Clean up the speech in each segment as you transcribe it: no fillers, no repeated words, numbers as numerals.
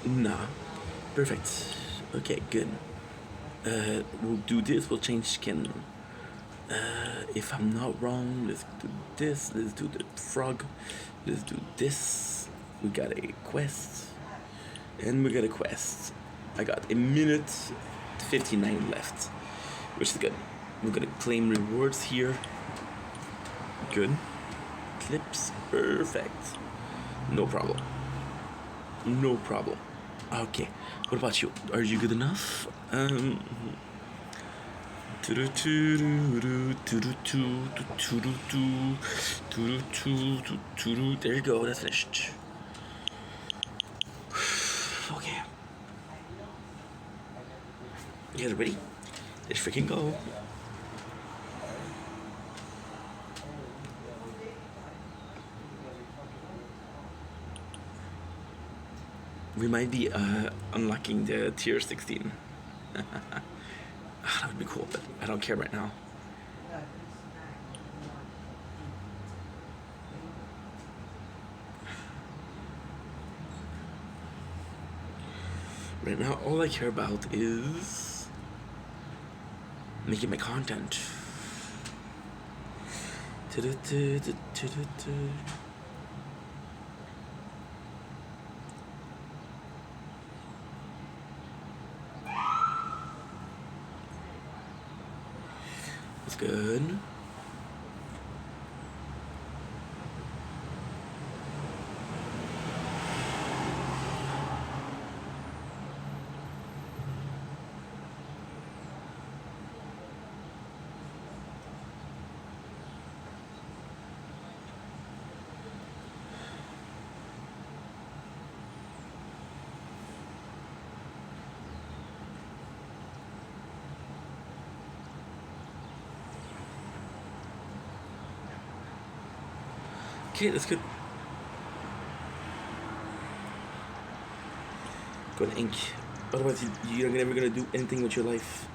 Nah. Perfect. Okay, good. We'll do this, we'll change skin. If I'm not wrong, let's do this, let's do the frog, let's do this. We got a quest, and we got a quest. I got a minute 59 left, which is good. We're gonna claim rewards here. Good. Clips, perfect. No problem. No problem. Okay. What about you? Are you good enough? There you go, that's finished. Okay. You guys ready? Let's freaking go. We might be unlocking the tier 16. That would be cool, but I don't care right now. Right now, all I care about is making my content. That's good. Okay, that's good. Go to ink. Otherwise, you're never gonna do anything with your life.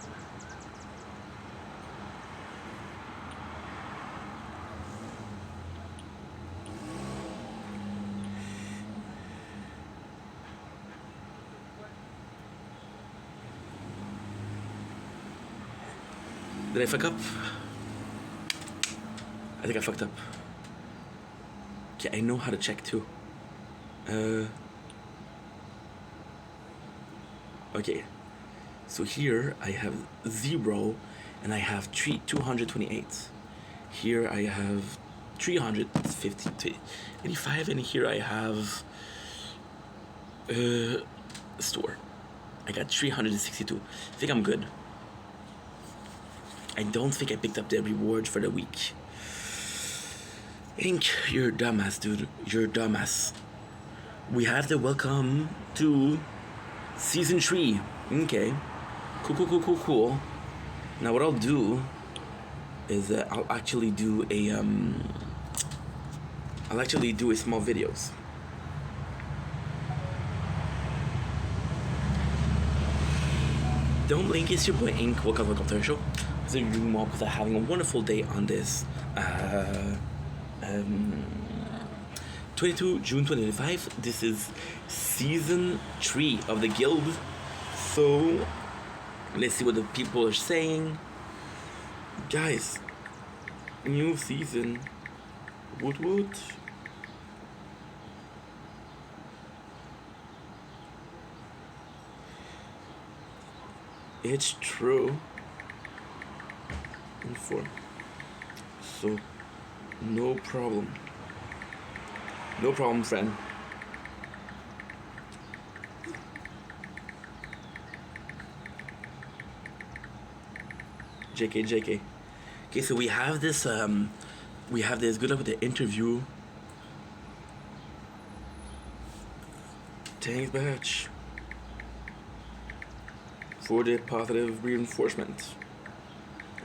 Did I fuck up? I think I fucked up. Okay, I know how to check too. Okay, so here I have 0 and I have 228. Here I have 385, and here I have store. I got 362. I think I'm good. I don't think I picked up the reward for the week. Ink, you're a dumbass, dude. You're a dumbass. We have the welcome to season 3. Okay. Cool. Now what I'll do is I'll actually do a small videos. Don't blink, it's your boy Ink. Welcome to the show. So you're doing well because I'm having a wonderful day on this 22 June 2025. This is season 3 of the guild. So let's see what the people are saying. Guys, new season. Woot. It's true. Inform. So no problem. No problem, friend. JK. Okay, so we have this good luck with the interview. Thanks, batch, for the positive reinforcement.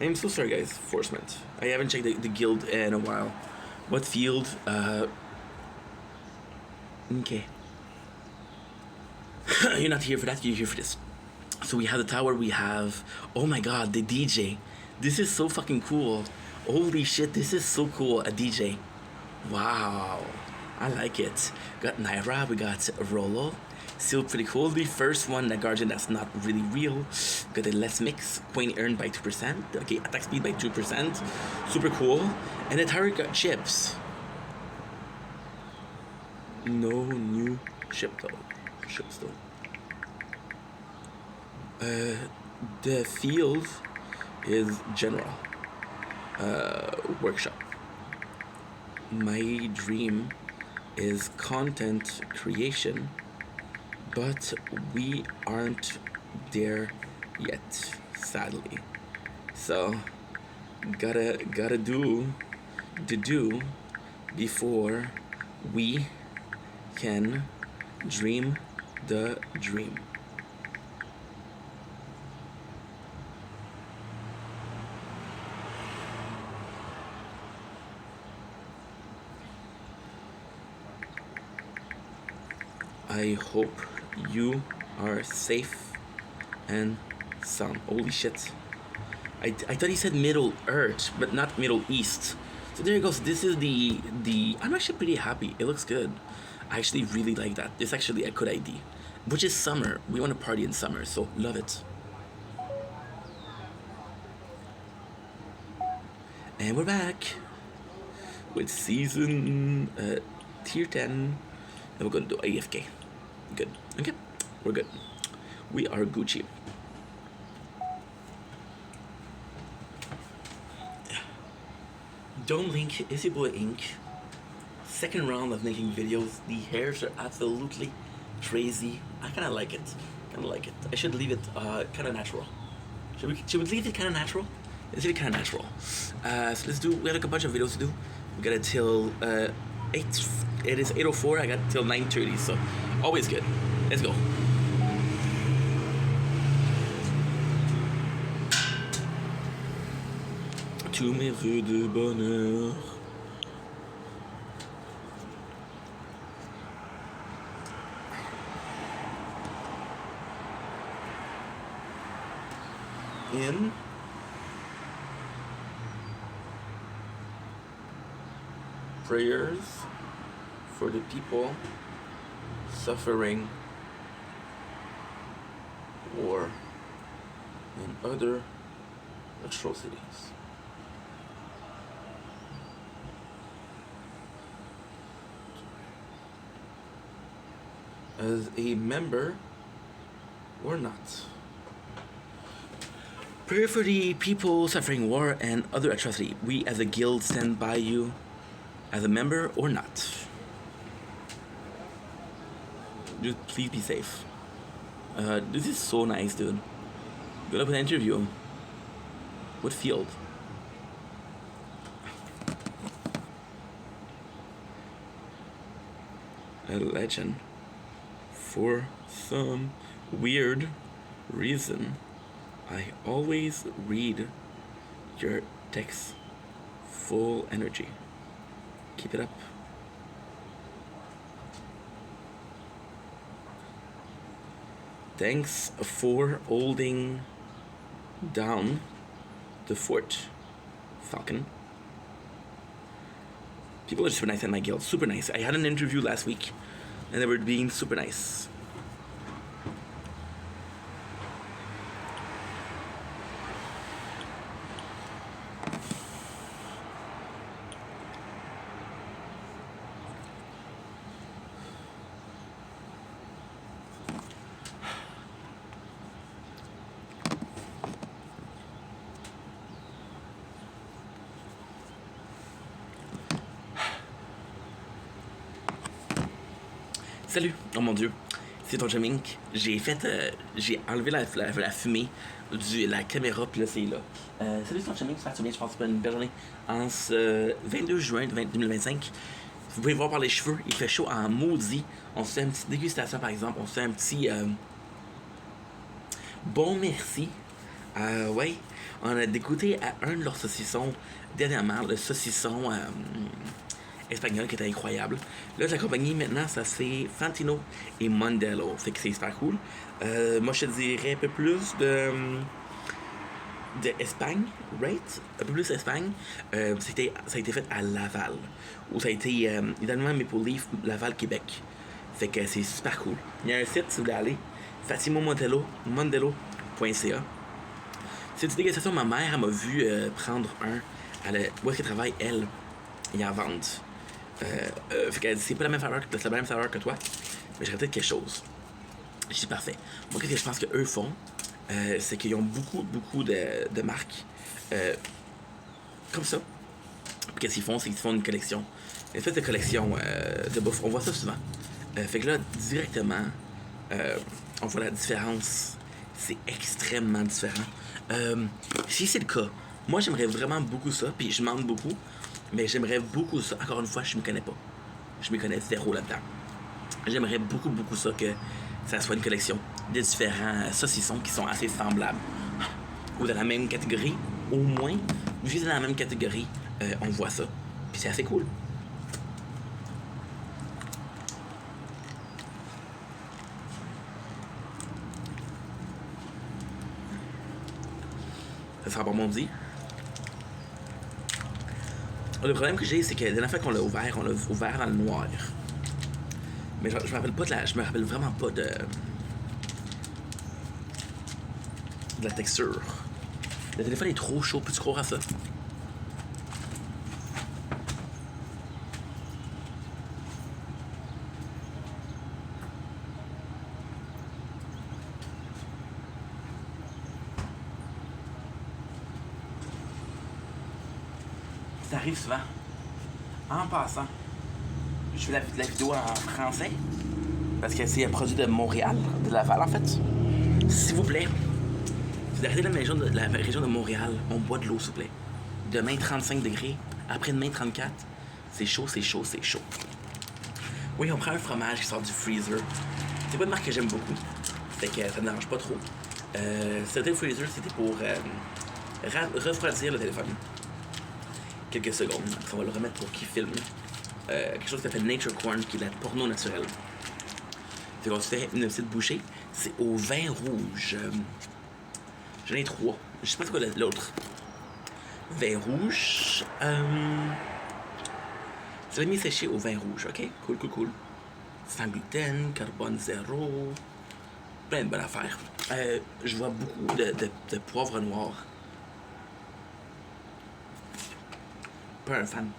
I'm so sorry, guys. Enforcement. I haven't checked the guild in a while. What field? Okay. You're not here for that, you're here for this. So we have the tower, we have... Oh my god, the DJ. This is so fucking cool. Holy shit, this is so cool, a DJ. Wow. I like it. Got Naira, we got Rolo. Still pretty cool. The first one, the Guardian, that's not really real. Got a less mix. Queen earned by 2%. Okay, attack speed by 2%. Super cool. And the turret got chips. No new ships though. The field is general. Workshop. My dream is content creation, but we aren't there yet, sadly. So gotta do the do before we can dream the dream. I hope you are safe and sound. Holy shit. I thought he said Middle Earth, but not Middle East. So there it goes. This is the. I'm actually pretty happy. It looks good. I actually really like that. It's actually a good ID. Which is summer. We want to party in summer, so love it. And we're back with season tier 10. And we're going to do AFK. Good. Okay. We're good. We are Gucci. Don't Link is your boy Ink. Second round of making videos. The hairs are absolutely crazy. I kind of like it. I should leave it kind of natural. Should we leave it kind of natural? Let's leave it kind of natural. So let's do. We have like a bunch of videos to do. We got it till 8. It is 8:04. I got till 9:30. So always good. Let's go. Tous mes vœux de bonheur. In prayers for the people suffering war and other atrocities. As a member or not. Pray for the people suffering war and other atrocity. We as a guild stand by you as a member or not. Just please be safe. This is so nice, dude. Good up an interview. What field? A legend. For some weird reason, I always read your texts full energy. Keep it up. Thanks for holding down the fort, Falcon. People are super nice at my guild. Super nice. I had an interview last week and they were being super nice. Salut! Oh mon dieu, c'est ton Jamink. J'ai enlevé la fumée de la caméra, puis là c'est là. Salut, c'est ton Jamink, ça va bien, je pense que c'est une belle journée. En ce 22 juin 2025, vous pouvez voir par les cheveux, il fait chaud en maudit. On se fait une petite dégustation par exemple, on se fait un petit bon merci. Ouais, on a dégoûté à un de leurs saucissons dernièrement, le saucisson espagnol qui était incroyable. Là, la compagnie maintenant, ça c'est Fantino et Mondello. Fait que c'est super cool. Moi, je te dirais un peu plus de d'Espagne, right? Un peu plus Espagne. Ça a été fait à Laval. Ou ça a été idéalement Maple Leaf, Laval, Québec. Fait que c'est super cool. Il y a un site si vous voulez aller. Mondelo.ca. C'est une dégustation, ma mère, elle m'a vu prendre un. Où est-ce qu'elle travaille, elle? Il en vente. Fait que c'est pas la même saveur que toi, mais j'aurais peut-être quelque chose. Je dis parfait. Moi, qu'est-ce que je pense qu'eux font, c'est qu'ils ont beaucoup de marques comme ça. Puis qu'est-ce qu'ils font, c'est qu'ils font une collection. Une espèce de collection de bouffe. On voit ça souvent. Fait que là, directement, on voit la différence. C'est extrêmement différent. Si c'est le cas, moi j'aimerais vraiment beaucoup ça, puis je demande beaucoup, mais j'aimerais beaucoup ça. Encore une fois, je me connais pas. Je me connais zéro là-dedans. J'aimerais beaucoup ça que ça soit une collection de différents saucissons qui sont assez semblables. Ou dans la même catégorie, au moins, juste dans la même catégorie, on voit ça. Puis c'est assez cool. Ça sera pas mon dit. Le problème que j'ai, c'est que la dernière fois qu'on l'a ouvert dans le noir. Mais je me rappelle pas je me rappelle vraiment pas de la texture. Le téléphone est trop chaud, peux-tu croire à ça? Ça arrive souvent. En passant, je fais la vidéo en français parce que c'est un produit de Montréal, de Laval en fait. S'il vous plaît, si vous arrêtez de la région de Montréal, on boit de l'eau s'il vous plaît. Demain 35 degrés, après-demain 34. C'est chaud. Oui, on prend un fromage qui sort du freezer. C'est pas une marque que j'aime beaucoup. Fait que ça me dérange pas trop. C'était le freezer, c'était pour refroidir le téléphone. Quelques secondes. On va le remettre pour qu'il filme. Quelque chose qui s'appelle Nature Corn, qui est de la porno naturelle. Fait qu'on se fait une petite bouchée. C'est au vin rouge. J'en ai 3. Je sais pas c'est quoi l'autre. Vin rouge. C'est le mi-séché au vin rouge, ok? Cool. Sans gluten, carbone zéro. Plein de bonnes affaires. Je vois beaucoup de poivre noir. Pas un fan.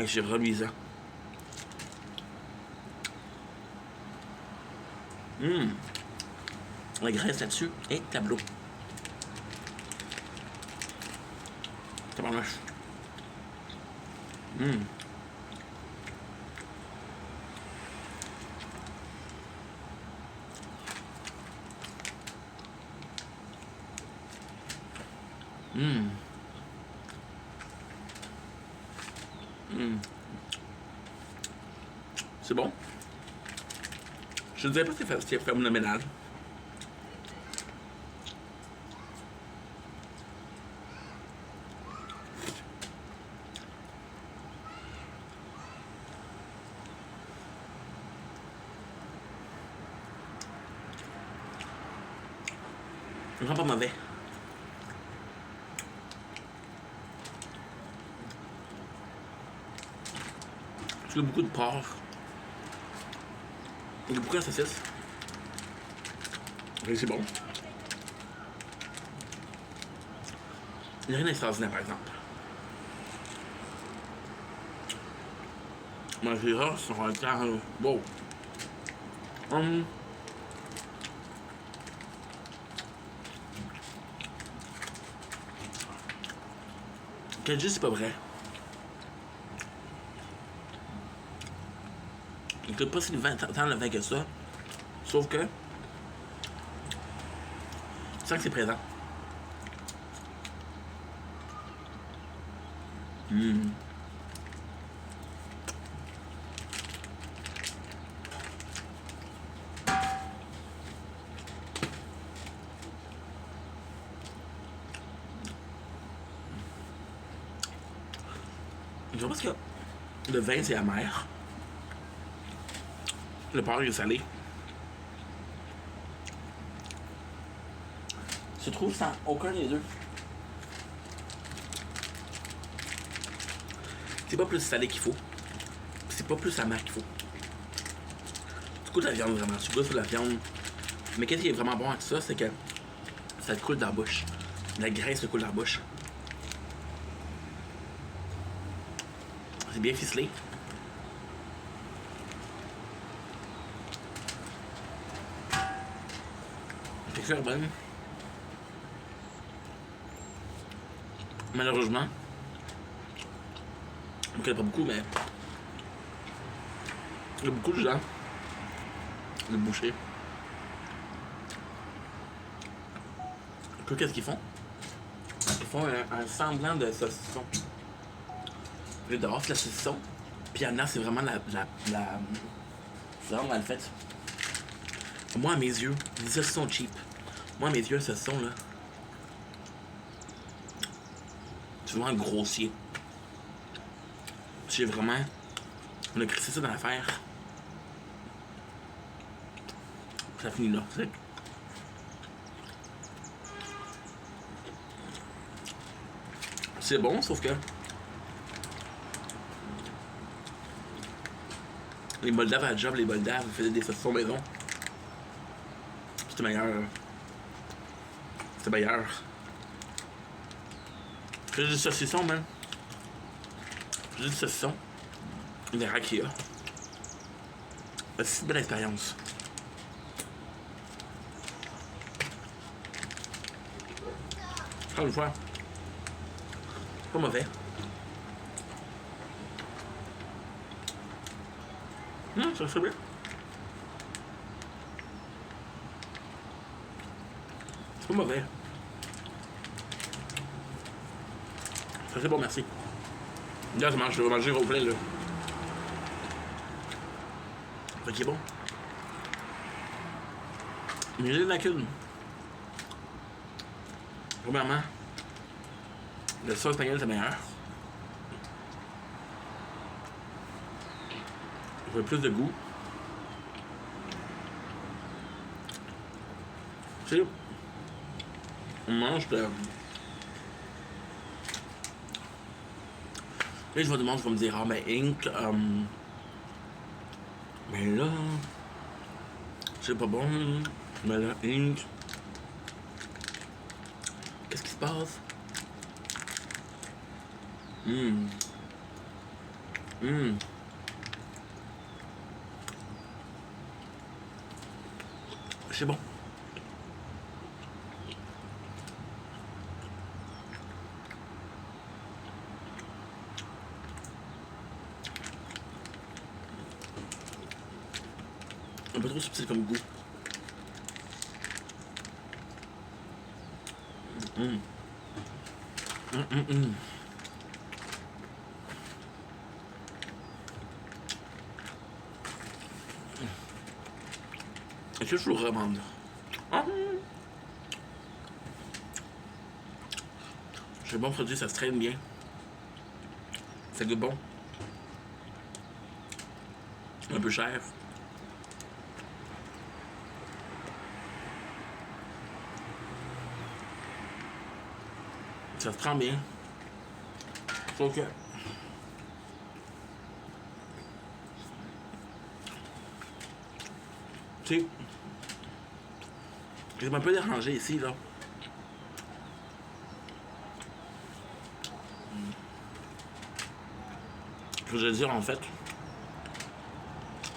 C'est reluisant. La graisse là-dessus et tableau. Tabarnache. C'est bon. Je ne dirais pas si c'est phénoménal. Vraiment pas mauvais. Tu as beaucoup de porc. Il y a beaucoup de saucisses. Et c'est bon. Il n'y a rien d'extraordinaire par exemple. Manger ça sur un temps. Wow. Kajus, c'est pas vrai. Il coûte pas si tant le vin que ça. Sauf que. Tu sens que c'est présent. Je pense que le vin c'est amer. Le porc est salé. Je trouve sans aucun des deux. C'est pas plus salé qu'il faut. C'est pas plus amer qu'il faut. Tu goûtes la viande vraiment. Tu goûtes la viande. Mais qu'est-ce qui est vraiment bon avec ça, c'est que ça te coule dans la bouche. La graisse te coule dans la bouche. C'est bien ficelé. La texture est bonne. Malheureusement, je ne connais pas beaucoup, mais il y a beaucoup de gens, de bouchers. Qu'est-ce qu'ils font? Ils font un semblant de saucisson. Le dehors, c'est la saucisson. Puis en dedans, c'est vraiment c'est vraiment mal fait. Moi, à mes yeux, les saucissons cheap. Moi, à mes yeux, le saucisson, là, c'est vraiment grossier. J'ai vraiment... On a crissé ça dans l'affaire. Ça finit là, tu sais. C'est bon, sauf que... Les Moldaves à la job, les Moldaves faisaient des saucissons maison. C'était meilleur. C'était meilleur. J'ai du saucisson, man. J'ai du saucisson. Des rakia. C'est une belle expérience. Encore une fois. Pas mauvais. Ça c'est bien. C'est pas mauvais. Ça c'est bon, merci. Là, je vais manger au plein, là. Fait qu'il est bon. Mais j'ai de la lacunes. Premièrement, le sauce espagnol c'est meilleur. Il fait plus de goût. Tu sais, on mange de... Là, je me demande, je vais me dire, ah, mais Inc, mais là, c'est pas bon, mais là, Inc, qu'est-ce qui se passe? C'est bon. Un peu trop subtil comme goût. Est-ce que je vous le recommande? C'est bon produit, ça se traîne bien. Ça goûte bon. Un peu cher. Ça se prend bien. Sauf que... Tu sais... Je m'ai un peu dérangé ici, là. Ce que je veux dire, en fait,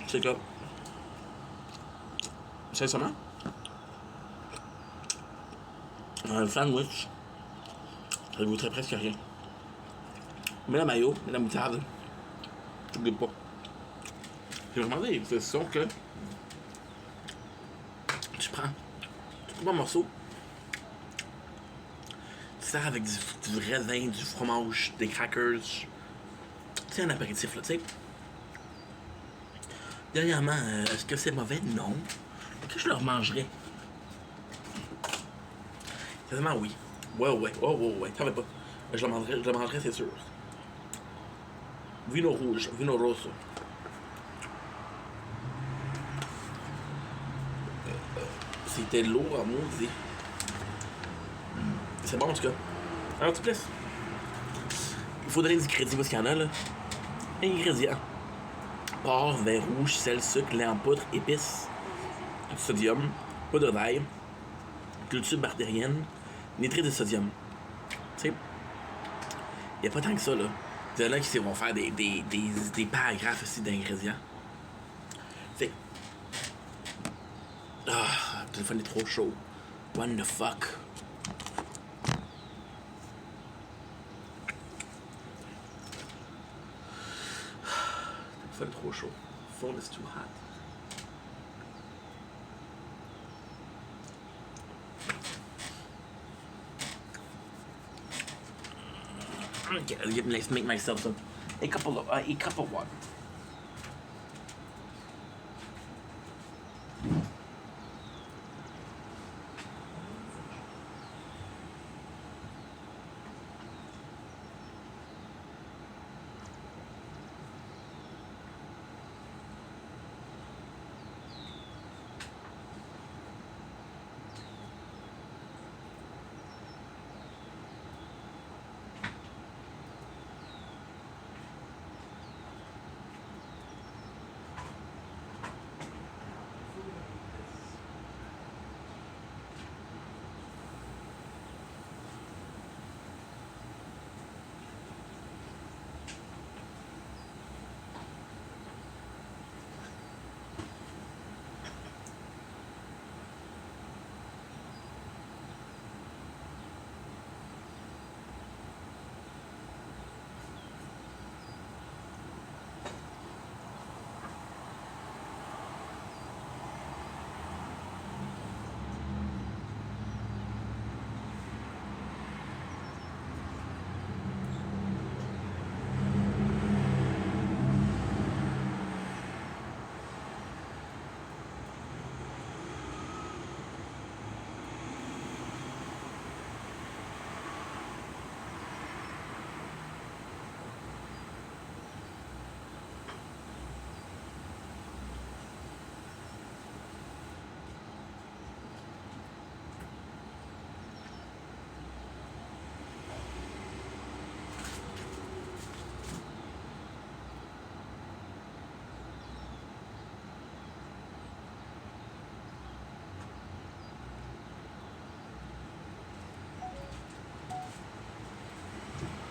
c'est que... Sincèrement, un sandwich, ça goûterait presque rien. Mais la mayo, la moutarde, tu goûtes pas. C'est vraiment des saucissons que tu prends un morceau, tu sers avec du raisin, du fromage, des crackers. C'est un apéritif, là, tu sais. Dernièrement, est-ce que c'est mauvais? Non. Est-ce que je le remangerais? Quasiment oui. Ouais. T'en veux pas. Je le mangerais, c'est sûr. Vino rouge, vino rosso. C'était lourd à maudit. C'est bon en tout cas. Alors, tu places. Il faut donner du crédit parce qu'il y en a là. Ingrédients: porc, vin rouge, sel, sucre, lait en poudre, épices, sodium, poudre d'ail, culture bactérienne, nitrite de sodium. Tu sais, il n'y a pas tant que ça là. Il y en a qui vont faire des paragraphes aussi d'ingrédients. Fait le téléphone est trop chaud. What the fuck? Le téléphone est trop chaud. Phone is too hot. Okay, let's make myself a cup of water.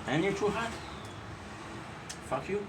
And you're too hot. Fuck you.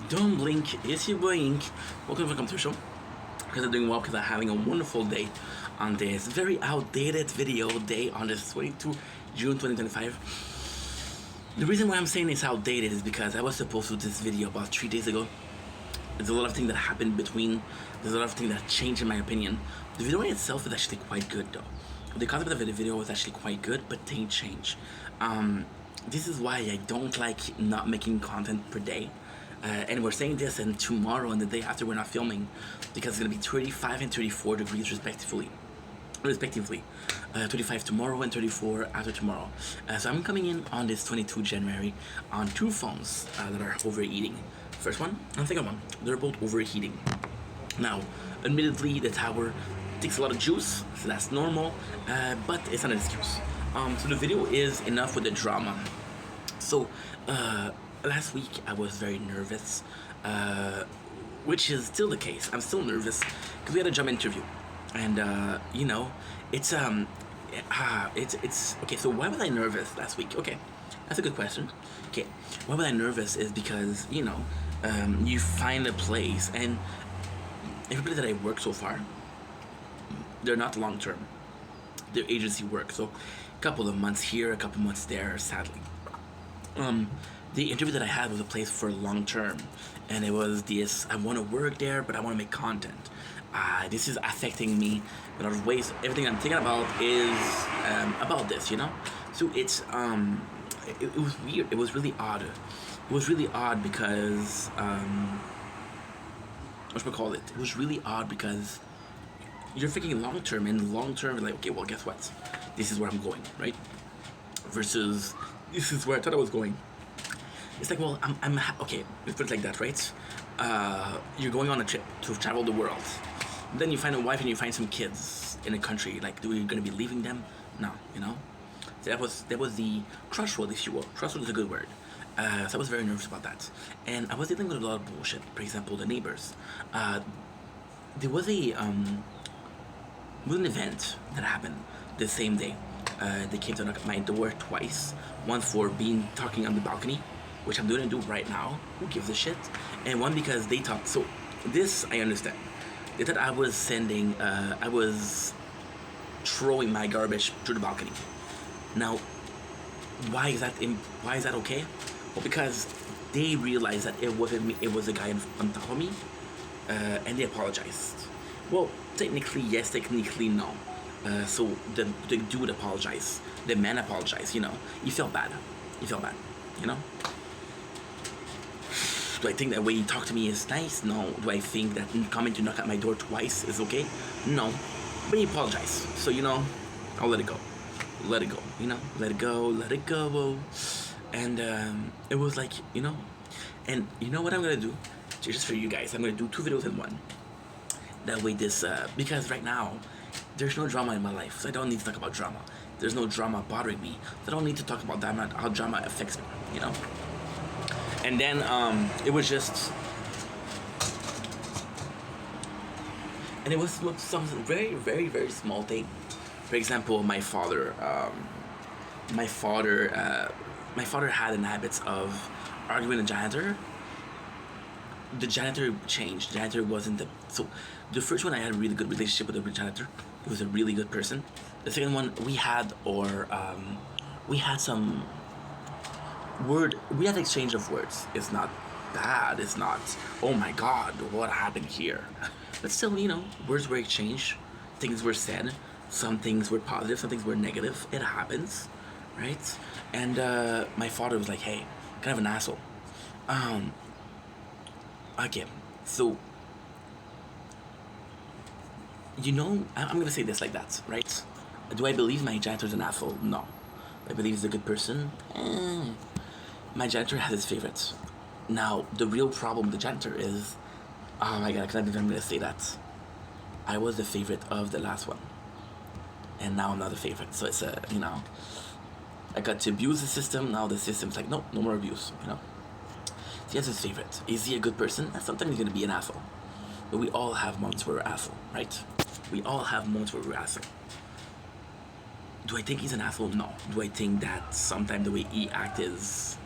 Don't blink, it's your blink. Welcome to the show. Because I'm doing well, because I'm having a wonderful day on this very outdated video day on this 22 June 2025. The reason why I'm saying it's outdated is because I was supposed to do this video about 3 days ago. There's a lot of things that happened between. There's a lot of things that changed in my opinion. The video in itself is actually quite good though. The concept of the video was actually quite good, but things change. This is why I don't like not making content per day. And we're saying this, and tomorrow and the day after we're not filming, because it's gonna be 35 and 34 degrees respectively. 35 tomorrow and 34 after tomorrow. So I'm coming in on this 22 January on 2 phones that are overheating. First one and second one, they're both overheating. Now, admittedly, the tower takes a lot of juice, so that's normal, but it's not an excuse. So the video is enough with the drama. So, last week I was very nervous, which is still the case. I'm still nervous because we had a job interview, and you know, it's okay. So why was I nervous last week? Okay, that's a good question. Okay, why was I nervous is because you know, you find a place, and everybody that I worked so far, they're not long term. their agency work. So a couple of months here, a couple months there, sadly. The interview that I had was a place for long term, and it was this: I want to work there, but I want to make content. This is affecting me in a lot of ways. Everything I'm thinking about is about this, you know. So it was weird. It was really odd. It was really odd because what should I call it? It was really odd because you're thinking long term, and long term, like, okay, well, guess what? This is where I'm going, right? Versus this is where I thought I was going. It's like, well, okay, let's put it like that, right? You're going on a trip to travel the world. Then you find a wife and you find some kids in a country. Like, are you gonna be leaving them? No, you know. So that was the crossroad, if you will. Crossroad is a good word. So I was very nervous about that, and I was dealing with a lot of bullshit. For example, the neighbors. There was an event that happened the same day. They came to knock at my door twice. One for talking on the balcony, which I'm doing right now. Who gives a shit? And one because they thought, so this I understand. They thought I was throwing my garbage through the balcony. Now, why is that okay? Well, because they realized that it wasn't me, it was a guy on top of me, and they apologized. Well, technically yes, technically no. So the dude apologized, the man apologized. You know, he felt bad. You know. Do I think that way he talked to me is nice? No. Do I think that coming to knock at my door twice is okay? No. But he apologized. So, you know, I'll let it go. Let it go. You know, let it go. Let it go. And it was like, you know, and you know what I'm gonna do? Just for you guys, I'm gonna do 2 videos in one. That way, because right now there's no drama in my life, so I don't need to talk about drama. There's no drama bothering me, so I don't need to talk about that. How drama affects me, you know. And then it was just, and it was some very, very, very small thing. For example, my father had an habit of arguing with the janitor. The janitor changed. The janitor wasn't so. The first one I had a really good relationship with the janitor. He was a really good person. The second one we had some we had exchange of words. It's not bad. It's not, oh my God, what happened here? But still, you know, words were exchanged. Things were said. Some things were positive. Some things were negative. It happens, right? And my father was like, hey, kind of an asshole. Okay, so, you know, I'm gonna say this like that, right? Do I believe my janitor's an asshole? No. I believe he's a good person? My janitor has his favorites. Now, the real problem with the janitor is, oh my God, I can't believe I'm gonna say that. I was the favorite of the last one. And now I'm not a favorite, so it's you know, I got to abuse the system, now the system's like, no more abuse, you know. So he has his favorite. Is he a good person? Sometimes he's gonna be an asshole. But we all have moments where we're asshole, right? We all have moments where we're asshole. Do I think he's an asshole? No. Do I think that sometimes the way he acts is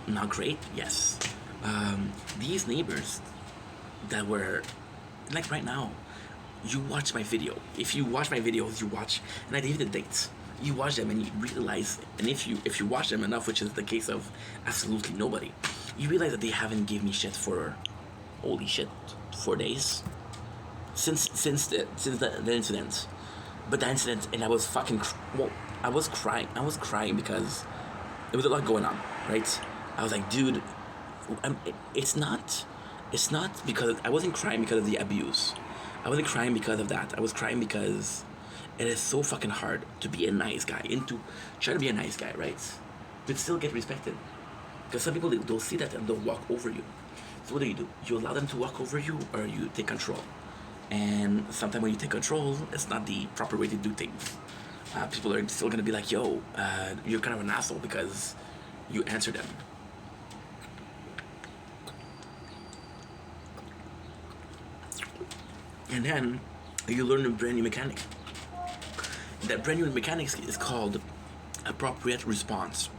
not great? Yes. These neighbors that were, like right now, you watch my video. If you watch my videos, and I gave you the dates. You watch them and you realize, and if you watch them enough, which is the case of absolutely nobody, you realize that they haven't given me shit for, holy shit, 4 days since the incident. But the incident, and I was I was crying because there was a lot going on, right? I was like, dude, it's not because I wasn't crying because of the abuse. I wasn't crying because of that. I was crying because it is so fucking hard to be a nice guy and to try to be a nice guy, right? But still get respected. Because some people, they'll see that and they'll walk over you. So what do? You allow them to walk over you, or you take control? And sometimes when you take control, it's not the proper way to do things. People are still gonna be like, yo, you're kind of an asshole because you answer them. And then you learn a brand new mechanic. That brand new mechanic is called appropriate response.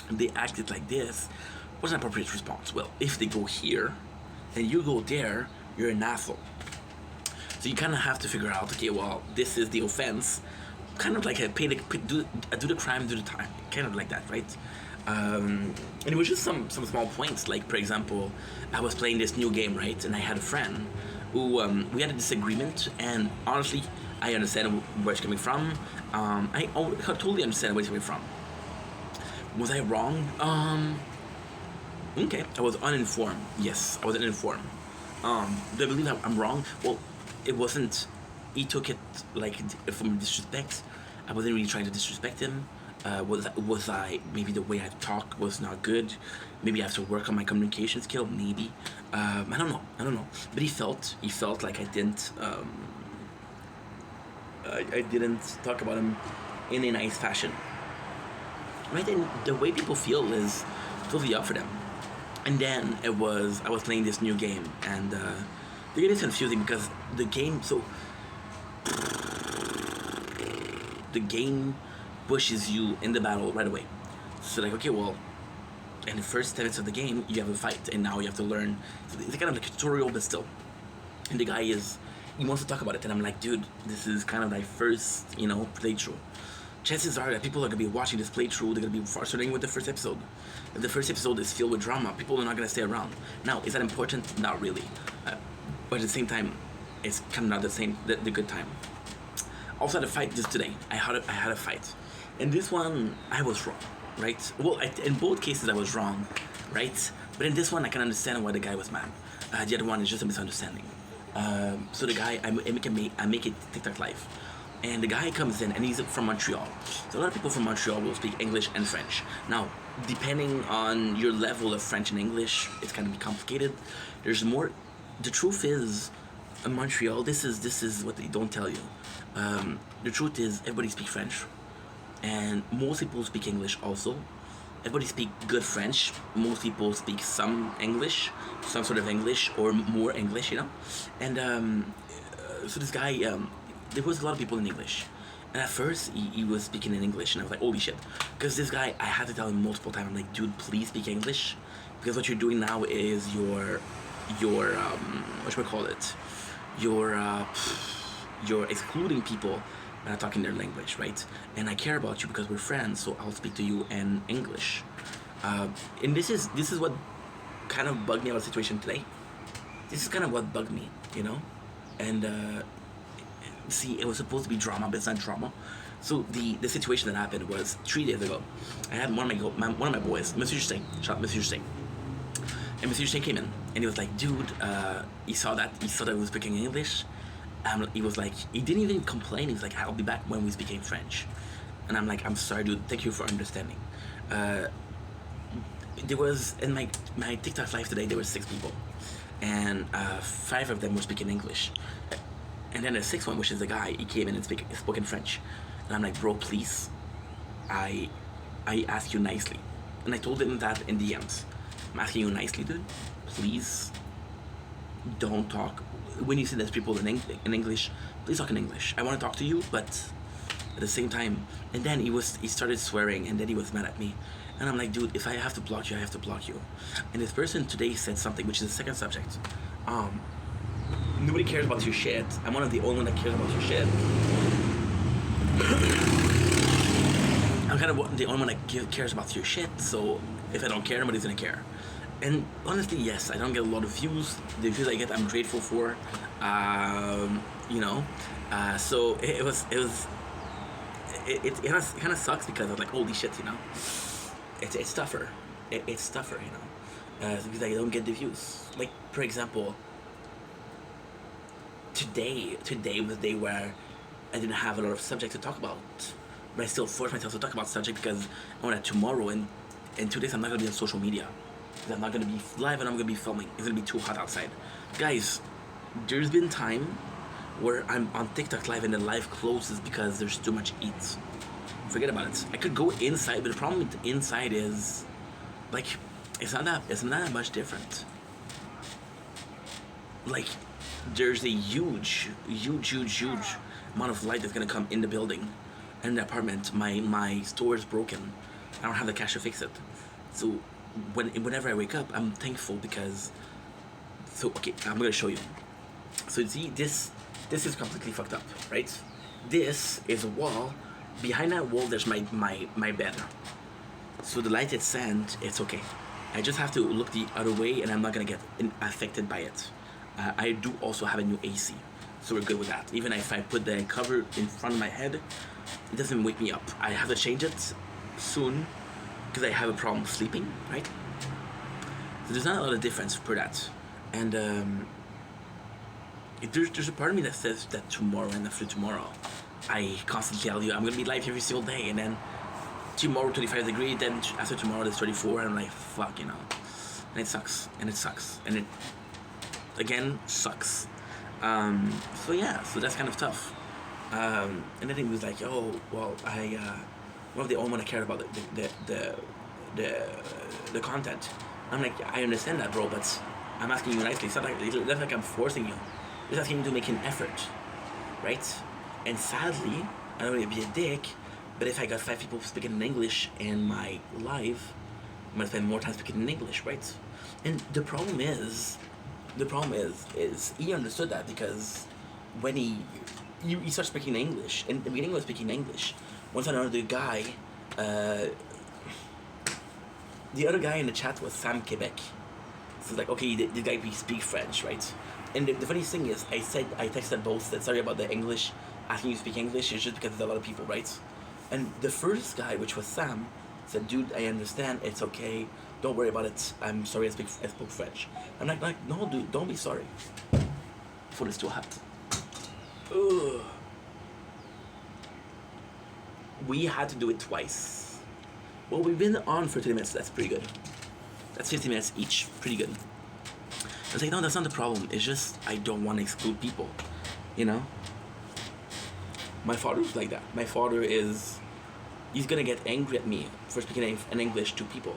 If they acted like this, what's an appropriate response? Well, if they go here and you go there, you're an asshole. So you kind of have to figure out, okay, well, this is the offense. kind of like a do the crime, do the time, kind of like that, right? And it was just some small points. Like for example, I was playing this new game, right, and I had a friend who we had a disagreement, and honestly, I understand where it's coming from. I totally understand where it's coming from. Was I wrong? Okay, I was uninformed. Yes, I was uninformed. Do I believe I'm wrong? Well, it wasn't. He took it like from disrespect. I wasn't really trying to disrespect him. Was I maybe the way I talk was not good? Maybe I have to work on my communication skill. Maybe I don't know. I don't know. But he felt like I didn't. I didn't talk about him in a nice fashion. Right, and the way people feel is totally up for them. And then I was playing this new game, and the game is confusing because the game the game pushes you in the battle right away. So like, okay, well, in the first 10 minutes of the game, you have a fight, and now you have to learn. So it's kind of like a tutorial, but still. And the guy he wants to talk about it, and I'm like, dude, this is kind of my first, playthrough. Chances are that people are gonna be watching this playthrough. They're gonna be starting with the first episode. If the first episode is filled with drama, people are not gonna stay around. Now, is that important? Not really. But at the same time, it's kind of not the good time. Also had a fight just today. I had a fight. In this one, I was wrong, right? Well, in both cases, I was wrong, right? But in this one, I can understand why the guy was mad. The other one is just a misunderstanding. So the guy, I make it TikTok live. And the guy comes in, and he's from Montreal. So a lot of people from Montreal will speak English and French. Now, depending on your level of French and English, it's going to be complicated. There's more. The truth is, in Montreal, this is what they don't tell you. The truth is, everybody speaks French, and most people speak English also. Everybody speak good French. Most people speak some English, some sort of English, or more English, And so this guy, there was a lot of people in English. And at first, he was speaking in English, and I was like, holy shit. Because this guy, I had to tell him multiple times, I'm like, dude, please speak English. Because what you're doing now is you're what should we call it? You're excluding people that are talking their language, right? And I care about you because we're friends, so I'll speak to you in English. And this is what kind of bugged me about the situation today. This is kind of what bugged me, And see, it was supposed to be drama, but it's not drama. So the situation that happened was 3 days ago. I had one of my boys, Monsieur Justin, shout out Monsieur Justin. And Monsieur Justin came in, and he was like, dude, he saw that I was speaking English. He was like, he didn't even complain. He was like, I'll be back when we speak in French. And I'm like, I'm sorry, dude. Thank you for understanding. There was, in my TikTok live today, there were 6 people. And 5 of them were speaking English. And then the 6th one, which is the guy, he came in and spoke in French. And I'm like, bro, please, I ask you nicely. And I told him that in DMs. I'm asking you nicely, dude. Please don't talk. When you see there's people in English, please talk in English. I want to talk to you, but at the same time. And then he started swearing, and then he was mad at me. And I'm like, dude, if I have to block you, I have to block you. And this person today said something, which is the second subject. Nobody cares about your shit. I'm one of the only one that cares about your shit. I'm kind of the only one that cares about your shit, so if I don't care, nobody's gonna care. And honestly, yes, I don't get a lot of views. The views I get, I'm grateful for. So it kind of sucks because I was like, holy shit, it's tougher. It's tougher, because I don't get the views. Like, for example, today was a day where I didn't have a lot of subjects to talk about, but I still forced myself to talk about subject because I know that tomorrow and in 2 days I'm not gonna be on social media. Because I'm not gonna be live and I'm gonna be filming. It's gonna be too hot outside. Guys, there's been time where I'm on TikTok live and the live closes because there's too much heat. Forget about it. I could go inside, but the problem with inside is, like, it's not that much different. Like, there's a huge amount of light that's gonna come in the building, in the apartment. My store is broken. I don't have the cash to fix it. So whenever I wake up, I'm thankful because. So okay, I'm gonna show you. So you see, this is completely fucked up, right? This is a wall behind that wall there's my bed. So the light is sent, it's okay. I just have to look the other way and I'm not gonna get affected by it. I do also have a new AC, so we're good with that. Even if I put the cover in front of my head, it doesn't wake me up. I have to change it soon because I have a problem sleeping, right? So there's not a lot of difference for that. And there's a part of me that says that tomorrow and after tomorrow, I constantly tell you I'm gonna be live every single day, and then tomorrow 25 degrees, then after tomorrow it's 34, and I'm like, fuck, you know. And it sucks, and it sucks, and it again sucks. So yeah, so that's kind of tough. And then he was like, oh, well, what if they only want to care about the content? I'm like, I understand that, bro, but I'm asking you nicely. It's not like I'm forcing you. I'm just asking you to make an effort, right? And sadly, I don't want to be a dick, but if I got 5 people speaking in English in my live, I'm gonna spend more time speaking in English, right? And the problem is he understood that because when he started speaking English, in the beginning he was speaking English. Once another guy, the other guy in the chat was Sam Quebec. So it's like, okay, the guy we speak French, right? And the funniest thing is, I texted both, said sorry about the English, asking you to speak English, it's just because there's a lot of people, right? And the first guy, which was Sam, said, dude, I understand, it's okay, don't worry about it, I'm sorry I spoke French. I'm like, no, dude, don't be sorry. Food is too hot. Ugh. We had to do it twice. Well, we've been on for 30 minutes, that's pretty good. That's 50 minutes each, pretty good. I was like, no, that's not the problem, it's just I don't want to exclude people, you know? My father's like that. My father he's gonna get angry at me for speaking in English to people.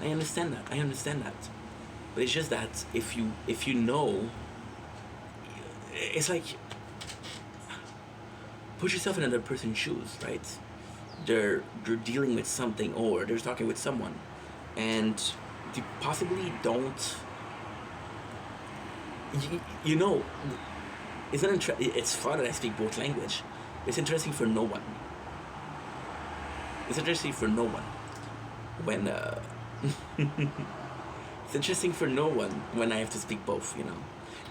I understand that. But it's just that if you know, it's like, put yourself in another person's shoes, right? They're dealing with something, or they're talking with someone, and they possibly don't. You know, it's not it's fun that I speak both language. It's interesting for no one. It's interesting for no one when it's interesting for no one when I have to speak both, you know.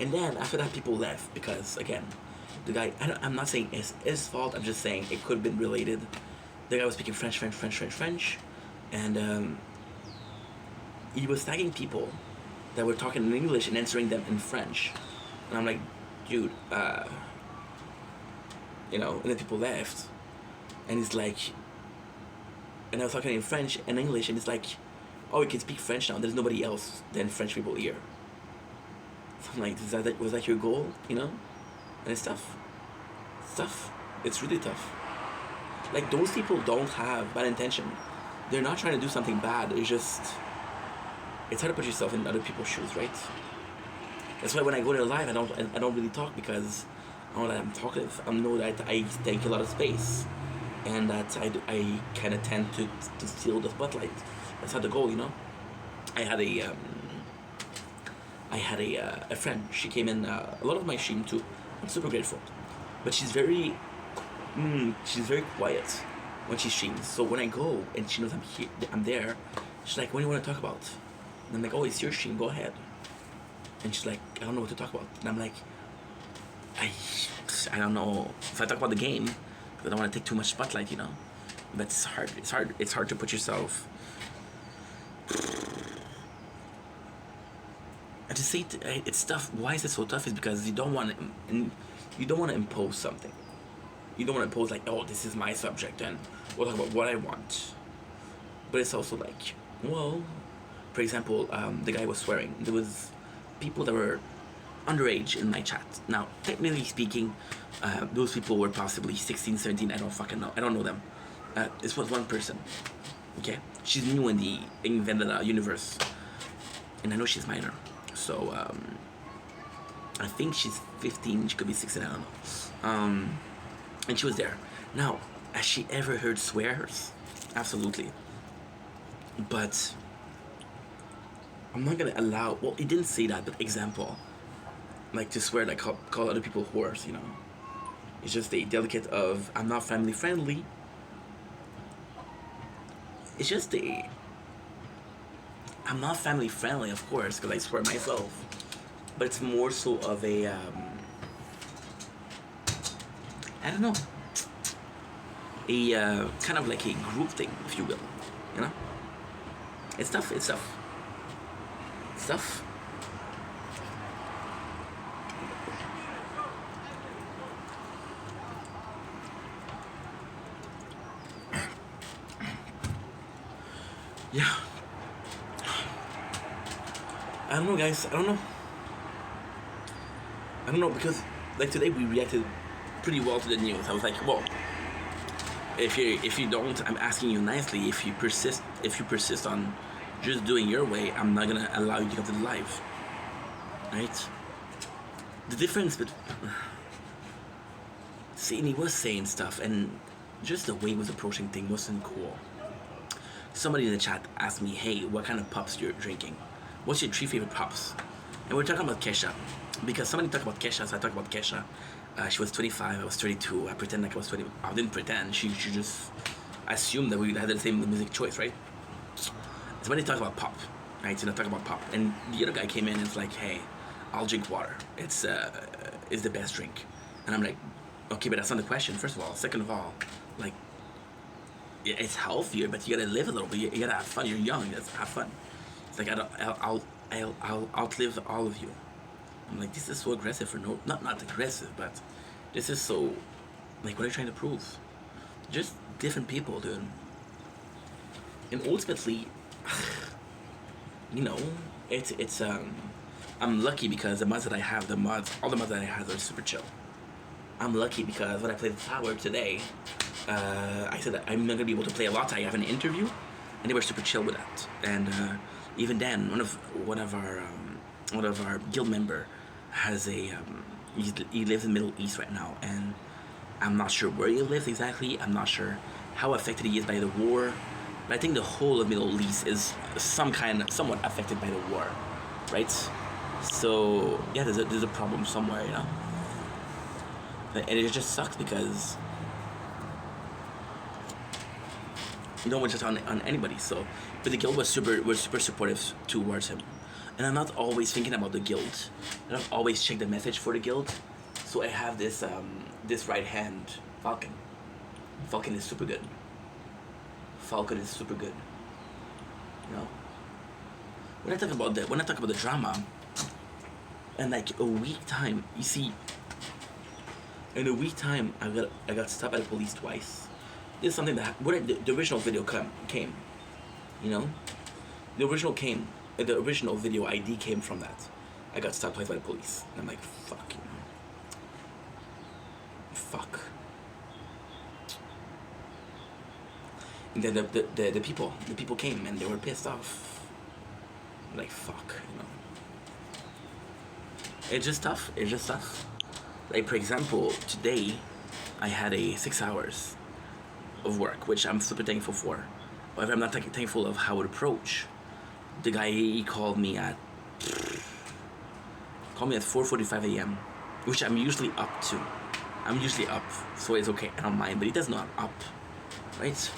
And then after that, people left because again, the guy. I'm not saying it's his fault. I'm just saying it could have been related. The guy was speaking French, and he was tagging people that were talking in English and answering them in French, and I'm like, dude, you know. And then people left, and he's like, and I was talking in French and English, and it's like, oh, you can speak French now. There's nobody else than French people here. So I'm like, was that your goal, you know? And it's tough. It's tough. It's really tough. Like, those people don't have bad intention. They're not trying to do something bad. It's just, it's hard to put yourself in other people's shoes, right? That's why when I go to live, I don't really talk, because I know that I'm talkative. I know that I take a lot of space, and that I kind of tend to steal the spotlight. That's not the goal, you know. I had a friend. She came in a lot of my stream too. I'm super grateful, but she's very quiet when she streams. So when I go and she knows I'm here, I'm there, she's like, "What do you want to talk about?" And I'm like, "Oh, it's your stream. Go ahead." And she's like, "I don't know what to talk about." And I'm like, I don't know if I talk about the game, because I don't want to take too much spotlight, you know. But it's hard. It's hard to put yourself. I just say it's tough. Why is it so tough? Is because you don't want to impose something. You don't want to impose, like, oh, this is my subject and we'll talk about what I want. But it's also like, well, for example, the guy was swearing. There was people that were underage in my chat. Now, technically speaking, those people were possibly 16, 17. I don't fucking know. I don't know them. This was one person. Okay, she's new in the Vanilla universe, and I know she's minor. So I think she's 15. She could be 16. I don't know. And she was there. Now, has she ever heard swears? Absolutely. But I'm not gonna allow. Well, he didn't say that, but example, like to swear, like call other people whores. You know, it's just a delicate of I'm not family friendly, it's just a. I'm not family friendly, of course, because I swear myself, but it's more so of a. I don't know, a kind of like a group thing, if you will, you know. It's tough. It's tough. It's tough. Yeah. I don't know, guys. I don't know. I don't know because like today we reacted pretty well to the news. I was like, well, if you don't, I'm asking you nicely. If you persist on just doing your way, I'm not gonna allow you to come to the live, right? The difference, but seeing he was saying stuff, and just the way he was approaching things wasn't cool. Somebody in the chat asked me, "Hey, what kind of pups you're drinking? What's your three favorite pups?" And we're talking about Kesha, because somebody talked about Kesha, so I talked about Kesha. She was 25, I was 32. I pretend like I was 20. I didn't pretend. She just assumed that we had the same music choice, right? Somebody talked about pop, right? So they talk about pop, and the other guy came in and was like, "Hey, I'll drink water. It's the best drink." And I'm like, "Okay, but that's not the question. First of all, second of all, like, it's healthier, but you gotta live a little bit. You gotta have fun. You're young. Let's have fun." It's like I'll outlive all of you. I'm like, this is so aggressive for no, not aggressive, but this is so, like, what are you trying to prove? Just different people, dude. And ultimately, you know, it's I'm lucky because the mods that I have, all the mods that I have are super chill. I'm lucky because when I played the tower today, I said that I'm not gonna be able to play a lot. I have an interview, and they were super chill with that. And even then, one of our guild member has a he lives in the Middle East right now, and I'm not sure where he lives exactly. I'm not sure how affected he is by the war, but I think the whole of Middle East is somewhat affected by the war, right? So yeah, there's a problem somewhere, you know. And it just sucks because you don't want to touch on anybody. So, but the guild was super supportive towards him, and I'm not always thinking about the guild. I don't always check the message for the guild. So I have this right hand Falcon. Falcon is super good. Falcon is super good. You know. When I talk about the drama, and like a week time, you see. In a week time, I got stopped by the police twice. This is something that where the original video came, you know, the original video ID came from that. I got stopped twice by the police, and I'm like, fuck you, fuck. And then the people came and they were pissed off. I'm like, fuck, you know. It's just tough. It's just tough. Like, for example, today I had a 6 hours of work, which I'm super thankful for. However, I'm not thankful of how it approach. The guy, he called me at 4:45 a.m., which I'm usually up to. I'm usually up, so it's okay. I don't mind, but he does not up, right? He's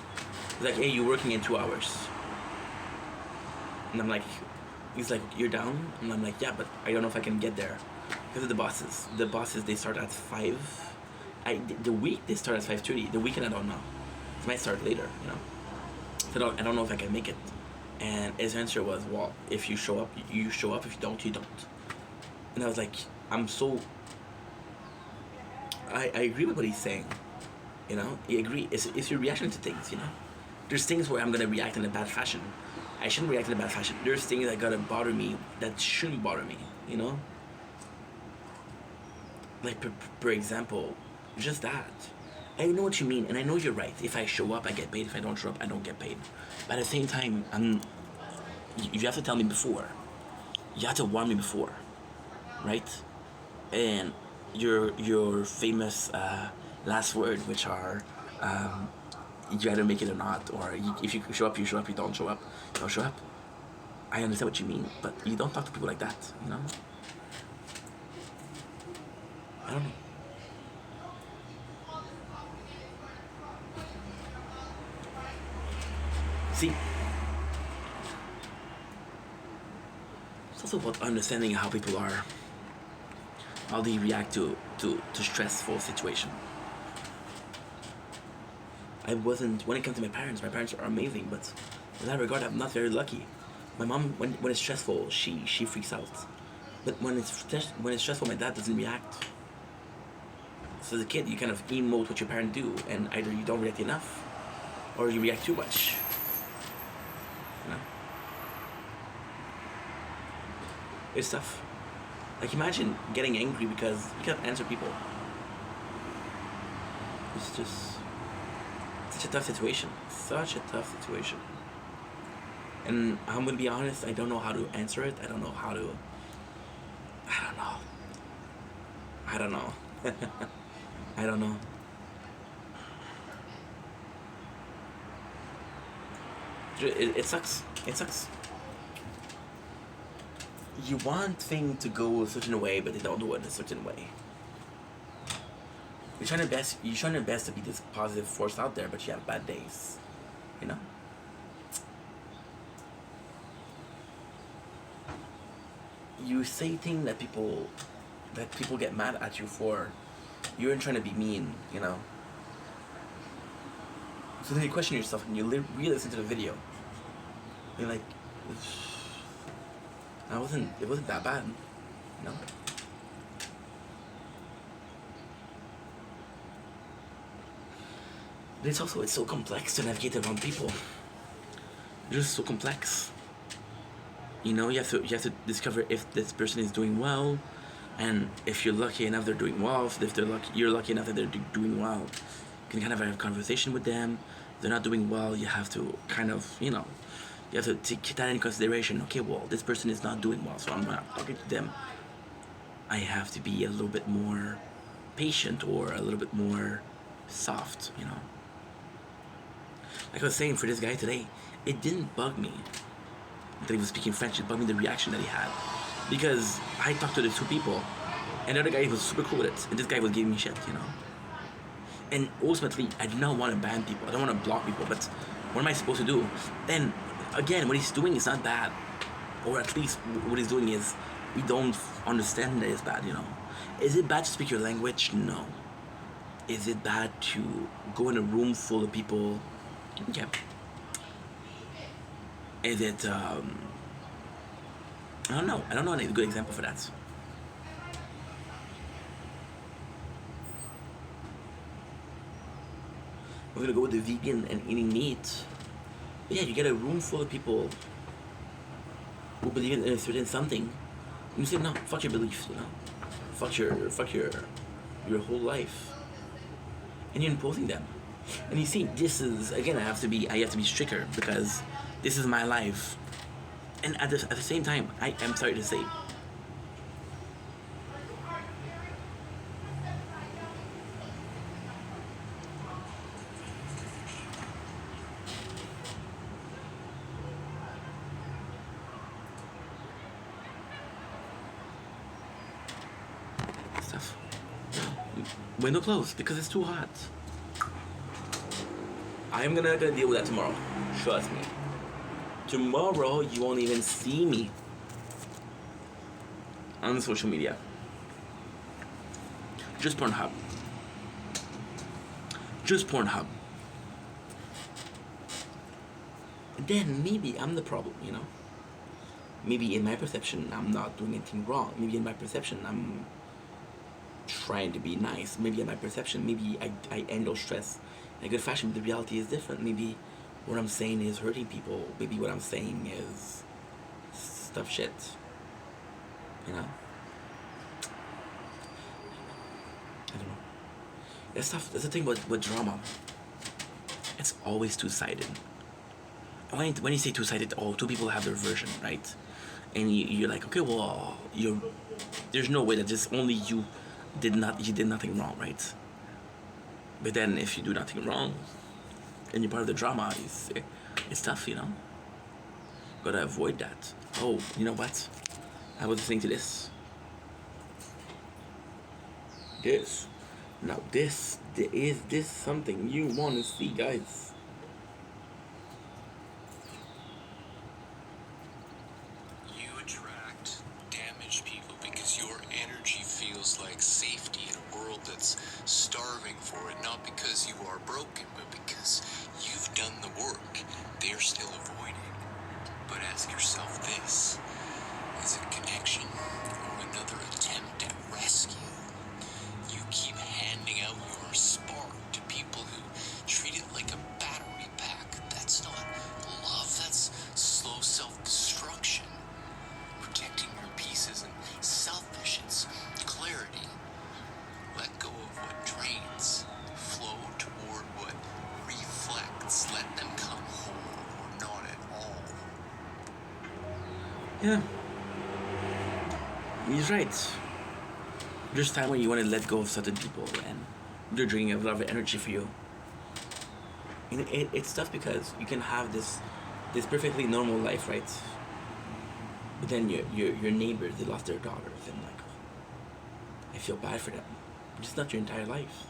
like, "Hey, you're working in 2 hours," and I'm like, he's like, "You're down?" And I'm like, "Yeah, but I don't know if I can get there." Because of the bosses, they start at 5. The week they start at 5:30. The weekend I don't know. It might start later, you know. So I don't know if I can make it. And his answer was, "Well, if you show up, you show up. If you don't, you don't." And I was like, I agree with what he's saying, you know. I agree. It's your reaction to things, you know. There's things where I'm gonna react in a bad fashion. I shouldn't react in a bad fashion. There's things that gotta bother me that shouldn't bother me, you know. Like, for example, just that. I know what you mean, and I know you're right. If I show up, I get paid. If I don't show up, I don't get paid. But at the same time, you have to tell me before. You have to warn me before, right? And your famous last word, which are you either make it or not, or if you show up, you show up. You don't show up, you don't show up. I understand what you mean, but you don't talk to people like that, you know? I don't know. See, it's also about understanding how people are, how they react to stressful situation. I wasn't, when it comes to my parents are amazing, but in that regard, I'm not very lucky. My mom, when it's stressful, she freaks out. But when it's stressful, my dad doesn't react. So as a kid, you kind of emote what your parents do, and either you don't react enough, or you react too much. You know, it's tough. Like imagine getting angry because you can't answer people. It's just such a tough situation. Such a tough situation. And I'm gonna be honest, I don't know how to answer it. I don't know how to. I don't know. I don't know. I don't know. It sucks. It sucks. You want things to go a certain way, but they don't do it a certain way. You're trying your best to be this positive force out there, but you have bad days. You know? You say things that people get mad at you for. You aren't trying to be mean, you know? So then you question yourself and you re-listen to the video. You're like, it wasn't that bad, you know? But it's so complex to navigate around people. It's just so complex. You know, you have to discover if this person is doing well, and if you're lucky enough they're doing well. If you're lucky enough that they're doing well, you can kind of have a conversation with them. If they're not doing well, you have to kind of, you know, you have to take that into consideration. Okay, well, this person is not doing well, so I'm not talking to them. I have to be a little bit more patient or a little bit more soft, you know. Like I was saying, for this guy today, it didn't bug me that he was speaking French. It bugged me the reaction that he had, because I talked to the two people, and the other guy was super cool with it, and this guy was giving me shit, you know. And ultimately, I do not want to ban people. I don't want to block people. But what am I supposed to do? Then again, what he's doing is not bad, or at least what he's doing is we don't understand that it's bad, you know. Is it bad to speak your language? No. Is it bad to go in a room full of people? Yeah. Is it, I don't know. I don't know any good example for that. We're gonna go with the vegan and eating meat. But yeah, you get a room full of people who believe in a certain something. And you say, no, fuck your beliefs, you know. Fuck your whole life. And you're imposing them. And you see, this is, again, I have to be stricter because this is my life. And at the same time, I am sorry to say, stuff. Window closed because it's too hot. I'm gonna deal with that tomorrow. Trust me. Tomorrow you won't even see me on social media. Just Pornhub. Just Pornhub. Then maybe I'm the problem, you know? Maybe in my perception I'm not doing anything wrong. Maybe in my perception I'm trying to be nice. Maybe in my perception, maybe I handle stress in a good fashion, but the reality is different. Maybe what I'm saying is hurting people. Maybe what I'm saying is stuff shit. You know? I don't know. That's tough. That's the thing with drama. It's always two-sided. When you say two-sided, two people have their version, right? And you're like, okay, well, there's no way that just only you did nothing wrong, right? But then if you do nothing wrong and you're part of the drama, it's tough, you know? Gotta avoid that. Oh, you know what? I was listening to this. Now is this something you want to see, guys? energy feels like safety in a world that's starving for it, not because you are broken, but because you've done the work they're still avoiding. But ask yourself this: is it connection or another attempt at rescue? You keep handing out your spark to people who treat it like a battery pack. That's not love, that's slow self-destruction. Protecting your peace isn't selfish, it's clarity. Let go of what drains. Flow toward what reflects. Let them come whole or not at all. Yeah. He's right. There's time when you want to let go of certain people and they're draining a lot of energy for you. And it's tough because you can have this perfectly normal life, right? But then your neighbors, they lost their daughters, and like, I feel bad for them. It's not your entire life,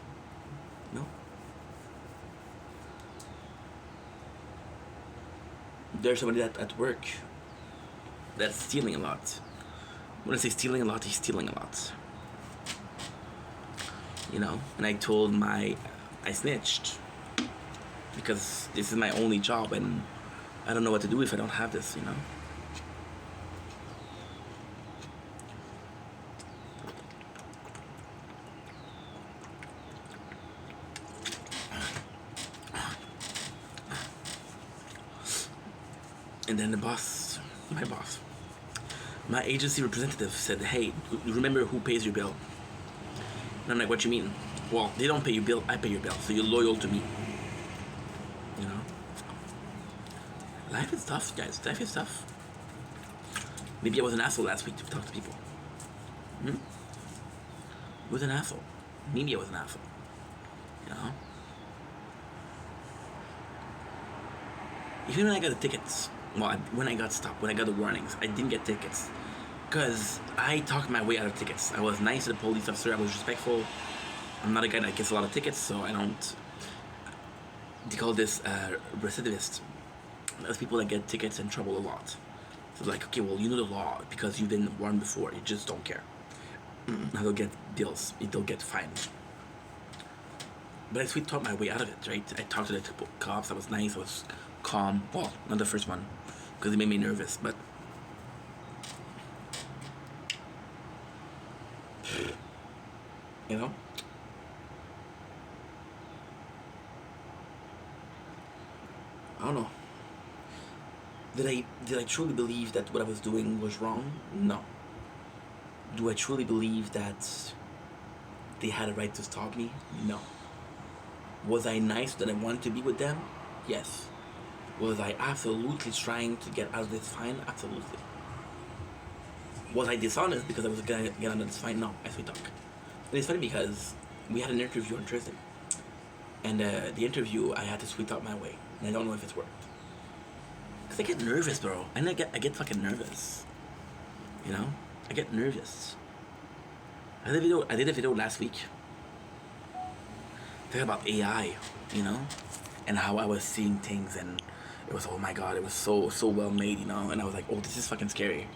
no. There's somebody that at work that's stealing a lot. When I say stealing a lot, he's stealing a lot. You know, and I snitched because this is my only job, and I don't know what to do if I don't have this, you know. And then my agency representative said, "Hey, remember who pays your bill?" And I'm like, "What you mean?" "Well, they don't pay your bill, I pay your bill, so you're loyal to me." You know? Life is tough, guys. Life is tough. Maybe I was an asshole last week to talk to people. I was an asshole. Maybe I was an asshole. You know? Even when I got the tickets, when I got stopped, when I got the warnings, I didn't get tickets. Because I talked my way out of tickets. I was nice to the police officer, I was respectful. I'm not a guy that gets a lot of tickets, so I don't... They call this recidivist. That's people that get tickets and trouble a lot. So like, okay, well, you know the law because you've been warned before, you just don't care. Now they'll get deals, they'll get fined. But I sweet talked my way out of it, right? I talked to the cops, I was nice, I was calm. Well, not the first one, because it made me nervous, but... You know? I don't know. Did I truly believe that what I was doing was wrong? No. Do I truly believe that they had a right to stop me? No. Was I nice that I wanted to be with them? Yes. Was I absolutely trying to get out of this fine? Absolutely. Was I dishonest because I was gonna get out of this fine? No, as we talk. And it's funny because we had an interview on Thursday. And the interview, I had to sweet talk my way. And I don't know if it's worked. Because I get nervous, bro. And I get fucking nervous. You know? I get nervous. I did a video last week. Talking about AI, you know? And how I was seeing things, and it was, oh my god, it was so well made, you know? And I was like, oh, this is fucking scary,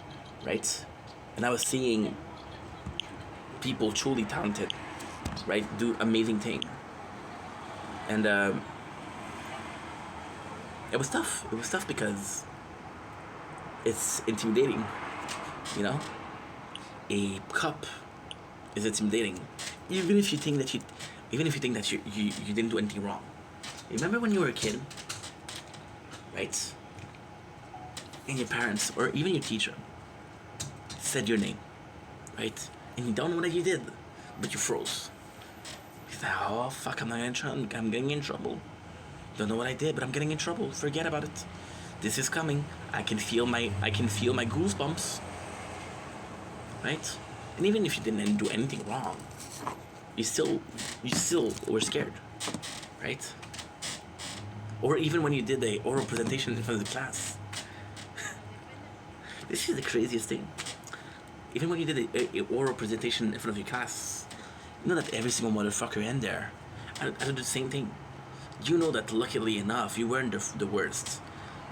right? And I was seeing people truly talented, right, do amazing things. And it was tough. It was tough because it's intimidating, you know? A cup is intimidating, even if you think that you didn't do anything wrong. Remember when you were a kid, right? And your parents or even your teacher said your name, right? And you don't know what you did, but you froze. You thought, oh fuck, I'm getting in trouble. Don't know what I did, but I'm getting in trouble. Forget about it. This is coming. I can feel my goosebumps. Right? And even if you didn't do anything wrong, you still were scared, right? Or even when you did the oral presentation in front of the class. This is the craziest thing. Even when you did the oral presentation in front of your class, you know that every single motherfucker in there, I did the same thing. You know that luckily enough, you weren't the worst.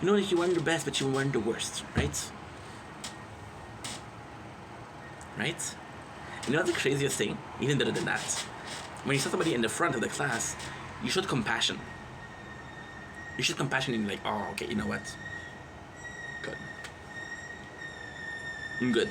You know that you weren't the best, but you weren't the worst, right? Right? You know the craziest thing? Even better than that. When you saw somebody in the front of the class, you showed compassion. You showed compassion and you're like, oh, okay, you know what? Good. I'm good.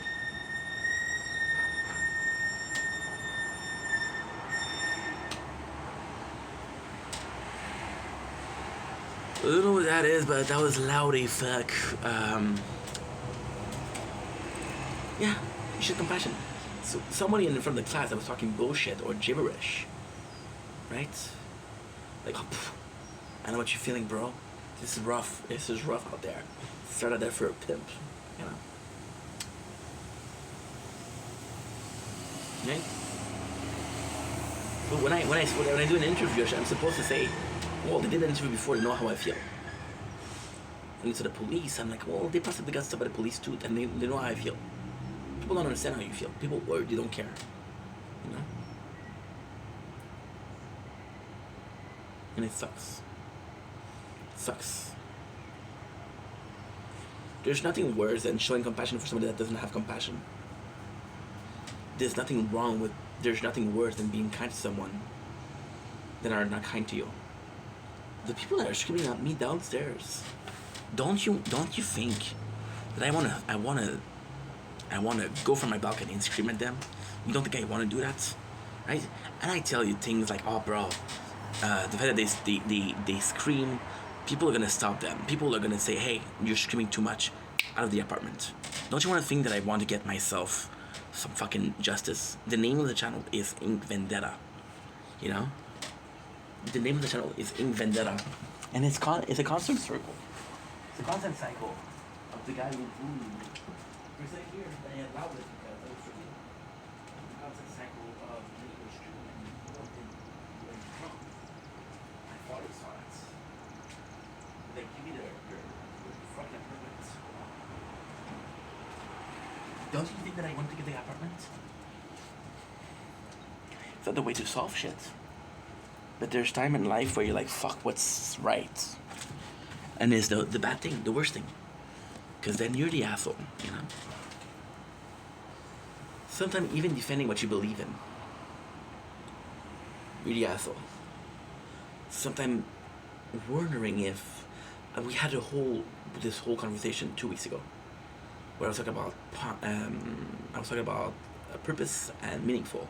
I don't know what that is, but that was loud as fuck. Yeah, you showed compassion. So somebody in front of the class that was talking bullshit or gibberish, right? Like, oh, pff, I know what you're feeling, bro. This is rough. This is rough out there. Started there for a pimp, you know. Right? But when I do an interview, I'm supposed to say, well, they did an interview before, they know how I feel. And to the police, I'm like, well, they possibly got stuff by the police too, and they know how I feel. People don't understand how you feel. People, or they don't care, you know. And it sucks. It sucks. There's nothing worse than showing compassion for somebody that doesn't have compassion. There's nothing worse than being kind to someone that are not kind to you. The people that are screaming at me downstairs, don't you think that I wanna go from my balcony and scream at them? You don't think I wanna do that? Right? And I tell you things like, oh bro, the fact that they scream, people are gonna stop them. People are gonna say, hey, you're screaming too much, out of the apartment. Don't you wanna think that I want to get myself some fucking justice? The name of the channel is Ink Vendetta. You know? The name of the channel is Ink Vendetta. And it's a constant circle. It's a constant cycle of the guy who it's like here, I allowed it because I was forgiven. It's a constant cycle of neighbors treating me more than you were wrong. My father saw it. They give me your fucking apartment. Don't you think that I want to get the apartment? It's not the way to solve shit. But there's time in life where you're like, fuck, what's right? And it's the bad thing, the worst thing. Because then you're the asshole, you know? Sometimes even defending what you believe in, you're the asshole. Sometimes wondering if we had this whole conversation 2 weeks ago, where I was talking about purpose and meaningful.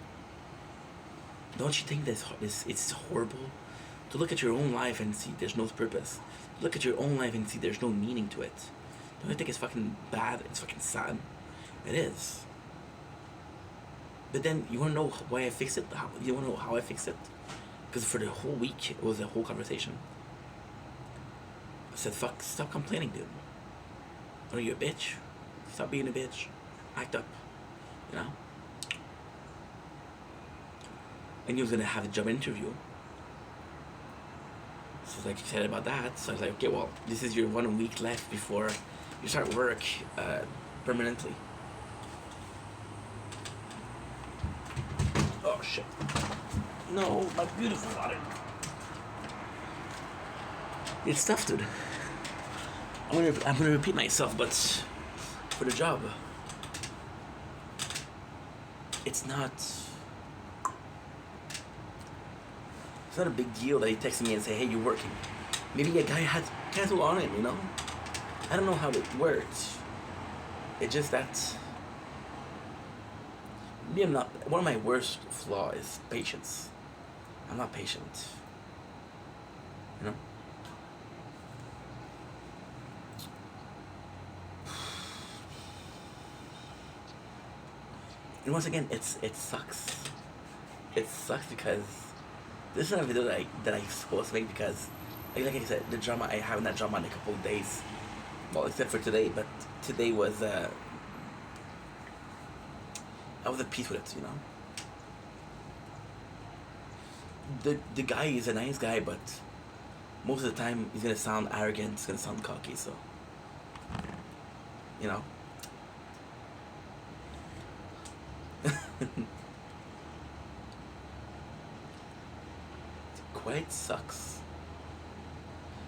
Don't you think it's horrible to look at your own life and see there's no purpose? Look at your own life and see there's no meaning to it. Don't you think it's fucking bad? It's fucking sad. It is. But then you wanna know why I fixed it? You wanna know how I fixed it? Because for the whole week it was a whole conversation. I said, fuck, stop complaining, dude. Are you a bitch? Stop being a bitch. Act up. You know? And he was gonna have a job interview. So I was like excited about that. So I was like, okay, well, this is your 1 week left before you start work permanently. Oh shit. No, my beautiful water. It's tough, dude. I'm gonna repeat myself, but for the job, it's not a big deal that he texted me and say, hey, you're working. Maybe a guy had canceled on him, you know? I don't know how it works. It's just that maybe I'm not. One of my worst flaws is patience. I'm not patient. You know? And once again, it sucks. It sucks because this is not a video that I'm supposed to make because, like I said, the drama, I haven't had drama in a couple of days. Well, except for today, but today was, I was at peace with it, you know? The guy is a nice guy, but most of the time he's gonna sound arrogant, he's gonna sound cocky, so, you know? Quite sucks.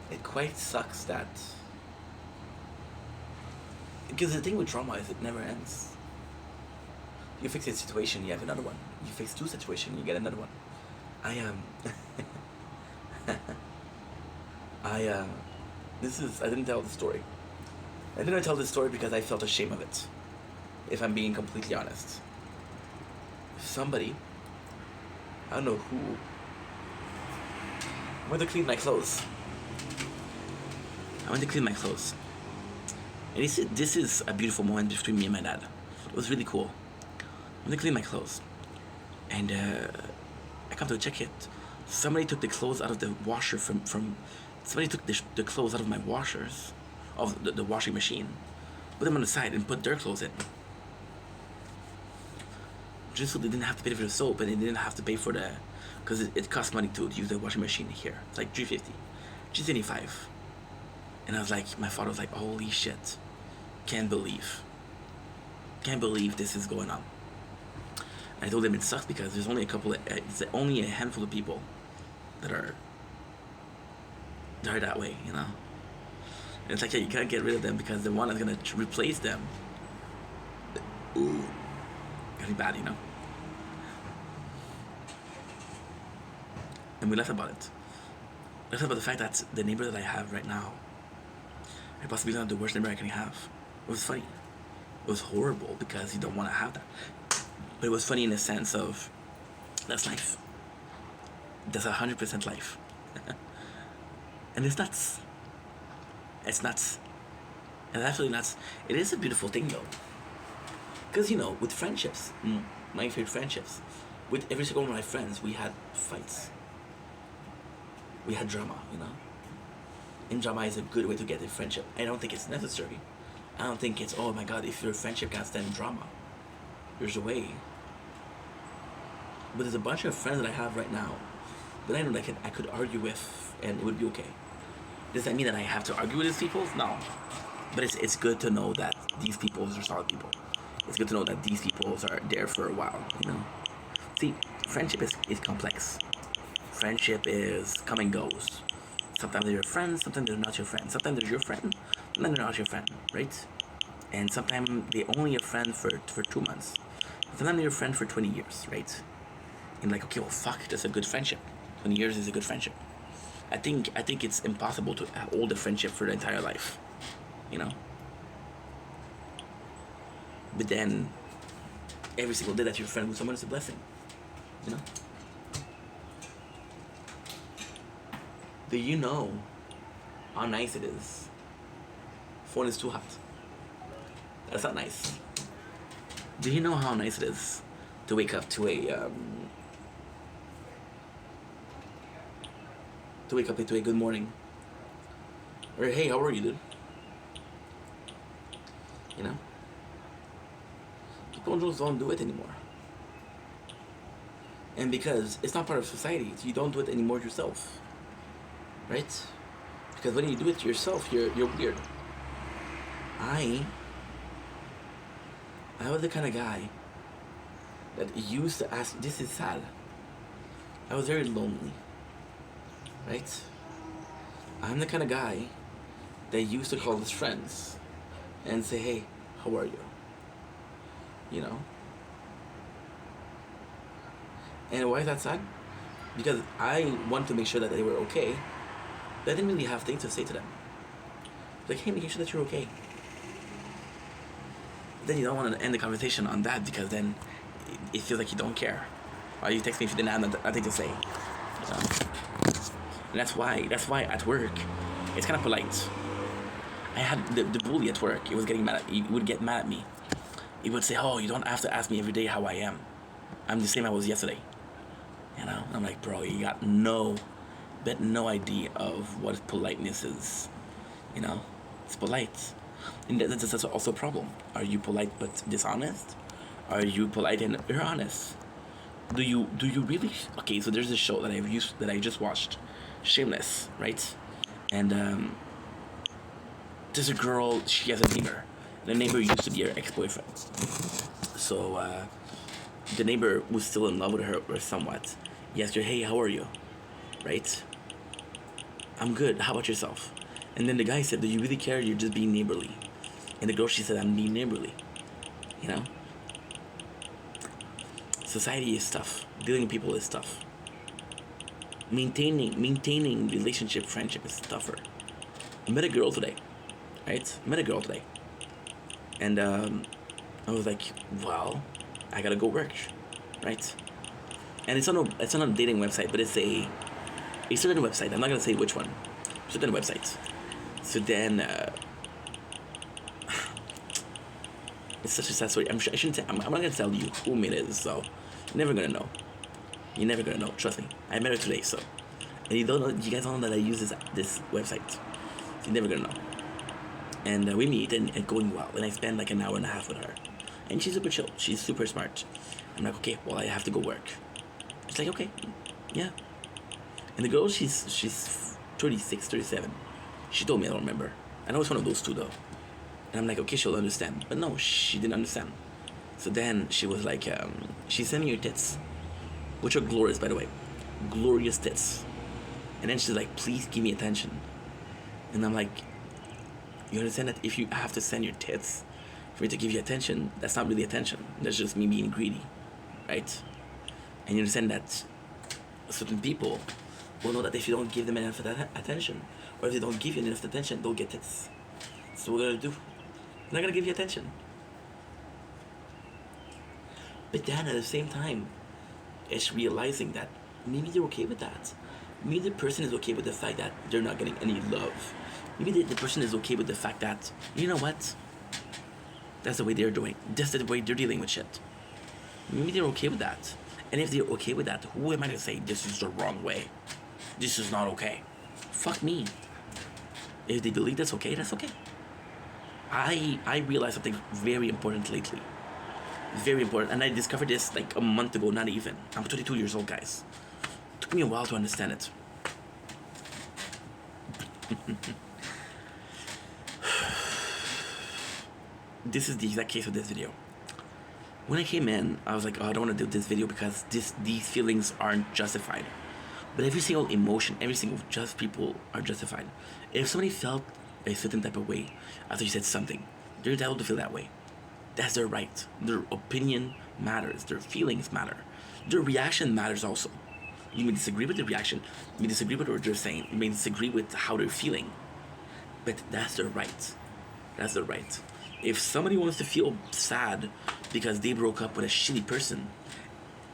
It quite sucks that, because the thing with drama is it never ends. You fix a situation, you have another one. You fix two situations, you get another one. I I I didn't tell the story. I didn't tell this story because I felt ashamed of it. If I'm being completely honest. Somebody, I don't know who, I went to clean my clothes. And this is a beautiful moment between me and my dad. It was really cool. I went to clean my clothes. And I come to check it. Somebody took the clothes out of the washer somebody took the clothes out of my washers, of the washing machine, put them on the side and put their clothes in. Just so they didn't have to pay for the soap and they didn't have to pay for the, because it costs money to use the washing machine here. It's like $3.50, $3.75. And I was like, my father was like, holy shit, can't believe this is going on. And I told him it sucks because there's only it's only a handful of people that are that way, you know. And it's like, yeah, you can't get rid of them because the one that's gonna replace them, ooh, gonna be bad, you know. And we laughed about it. We laughed about the fact that the neighbor that I have right now, I possibly not the worst neighbor I can have. It was funny. It was horrible because you don't want to have that. But it was funny in the sense of, that's life. That's 100% life. And it's nuts. It's nuts. It's absolutely nuts. It is a beautiful thing though. Because, you know, with friendships, my favorite friendships, with every single one of my friends, we had fights. We had drama, you know. And drama is a good way to get a friendship. I don't think it's necessary. I don't think it's, oh my god, if your friendship can't stand drama, there's a way. But there's a bunch of friends that I have right now that I know that I could argue with and it would be okay. Does that mean that I have to argue with these people? No. But it's good to know that these people are solid people. It's good to know that these people are there for a while, you know. See, friendship is complex. Friendship is come and goes. Sometimes they're your friends, sometimes they're not your friend. Sometimes they're your friend, sometimes they're not your friend, right? And sometimes they're only your friend for 2 months. Sometimes they're your friend for 20 years, right? And like, okay, well, fuck, that's a good friendship. 20 years is a good friendship. I think it's impossible to hold a friendship for the entire life, you know? But then, every single day that you're a friend with someone is a blessing, you know? Do you know how nice it is? Phone is too hot. That's not nice. Do you know how nice it is to wake up to into a good morning? Or hey, how are you, dude? You know? People just don't do it anymore. And because it's not part of society, so you don't do it anymore yourself. Right? Because when you do it yourself, you're weird. I was the kind of guy that used to ask, this is sad. I was very lonely. Right? I'm the kind of guy that used to call his friends and say, hey, how are you? You know? And why is that sad? Because I want to make sure that they were okay. But I didn't really have things to say to them. Like, hey, making sure that you're okay. Then you don't want to end the conversation on that because then it feels like you don't care. Why you text me if you didn't have nothing to say? So, and that's why at work, it's kind of polite. I had the bully at work. He would get mad at me. He would say, oh, you don't have to ask me every day how I am. I'm the same I was yesterday. You know? And I'm like, bro, you got no idea of what politeness is. You know? It's polite. And that's also a problem. Are you polite but dishonest? Are you polite and you're honest? Do you really? Okay, so there's this show that I just watched, Shameless, right? And there's a girl. She has a neighbor. The neighbor used to be her ex-boyfriend. So the neighbor was still in love with her or somewhat. He asked her, "Hey, how are you?" Right? I'm good. How about yourself? And then the guy said, "Do you really care? You're just being neighborly." And the girl, she said, "I'm being neighborly." You know? Society is tough. Dealing with people is tough. Maintaining relationship, friendship is tougher. I met a girl today, right? And I was like, well, I gotta go work, right? And it's on a dating website, but it's a certain website. I'm not gonna say which one. Certain website. So then, it's such a sad story. I shouldn't say. I'm not gonna tell you whom it is. So you're never gonna know. You're never gonna know. Trust me. I met her today. So, and you don't know. You guys don't know that I use this website. So you're never gonna know. And we meet and going well. And I spend like an hour and a half with her. And she's super chill. She's super smart. I'm like, okay, well, I have to go work. She's like, okay, yeah. And the girl, she's 36, 37. She told me, I don't remember. I know it's one of those two, though. And I'm like, okay, she'll understand. But no, she didn't understand. So then she was like, she sent me her tits. Which are glorious, by the way. Glorious tits. And then she's like, please give me attention. And I'm like, you understand that if you have to send your tits for me to give you attention, that's not really attention. That's just me being greedy, right? And you understand that certain people will know that if you don't give them enough attention, or if they don't give you enough attention, they'll get tits. So what we're gonna do? I'm not gonna give you attention. But then at the same time, it's realizing that maybe they're okay with that. Maybe the person is okay with the fact that they're not getting any love. Maybe the person is okay with the fact that, you know what? That's the way they're doing. That's the way they're dealing with shit. Maybe they're okay with that. And if they're okay with that, who am I to say this is the wrong way? This is not okay. Fuck me. If they believe that's okay, that's okay. I realized something very important lately. Very important. And I discovered this like a month ago, not even. I'm 22 years old, guys. It took me a while to understand it. This is the exact case of this video. When I came in, I was like, oh, I don't want to do this video because these feelings aren't justified. But every single emotion, every single just people are justified. If somebody felt a certain type of way after you said something, they're entitled to feel that way. That's their right. Their opinion matters. Their feelings matter. Their reaction matters also. You may disagree with the reaction. You may disagree with what they're saying. You may disagree with how they're feeling. But that's their right. That's their right. If somebody wants to feel sad because they broke up with a shitty person,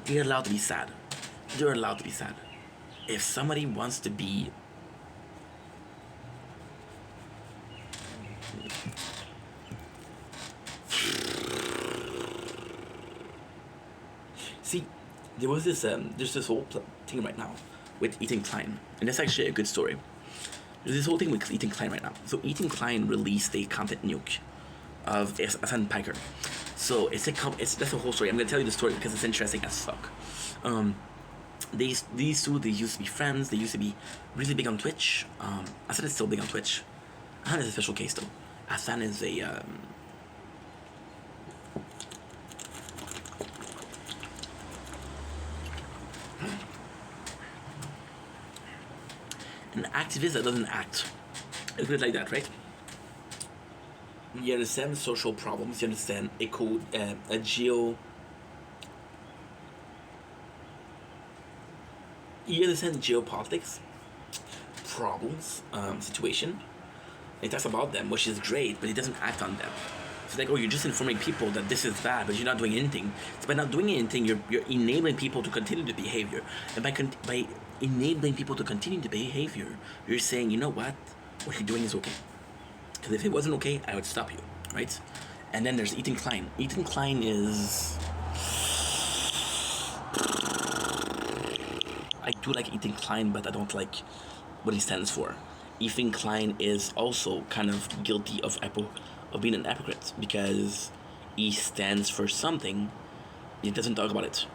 they're allowed to be sad. They're allowed to be sad. If somebody wants to be... See, there's this whole thing right now with Ethan Klein, and that's actually a good story. There's this whole thing with Ethan Klein right now. So Ethan Klein released a content nuke of Hassan Piker. So that's a whole story. I'm gonna tell you the story because it's interesting as fuck. These two, they used to be friends. They used to be really big on Twitch. Hassan is still big on Twitch. Hassan is a special case though. Hassan is a an activist that doesn't act. Let's put it like that, right? You understand social problems. You understand you understand geopolitics problems, situation. He talks about them, which is great, but he doesn't act on them. It's like, oh, you're just informing people that this is bad, but you're not doing anything. So by not doing anything, you're enabling people to continue the behavior. And by enabling people to continue the behavior, you're saying, you know what you're doing is okay. Because if it wasn't okay, I would stop you, right? And then there's Ethan Klein. Ethan Klein is... I do like Ethan Klein, but I don't like what he stands for. Ethan Klein is also kind of guilty of being an hypocrite because he stands for something, he doesn't talk about it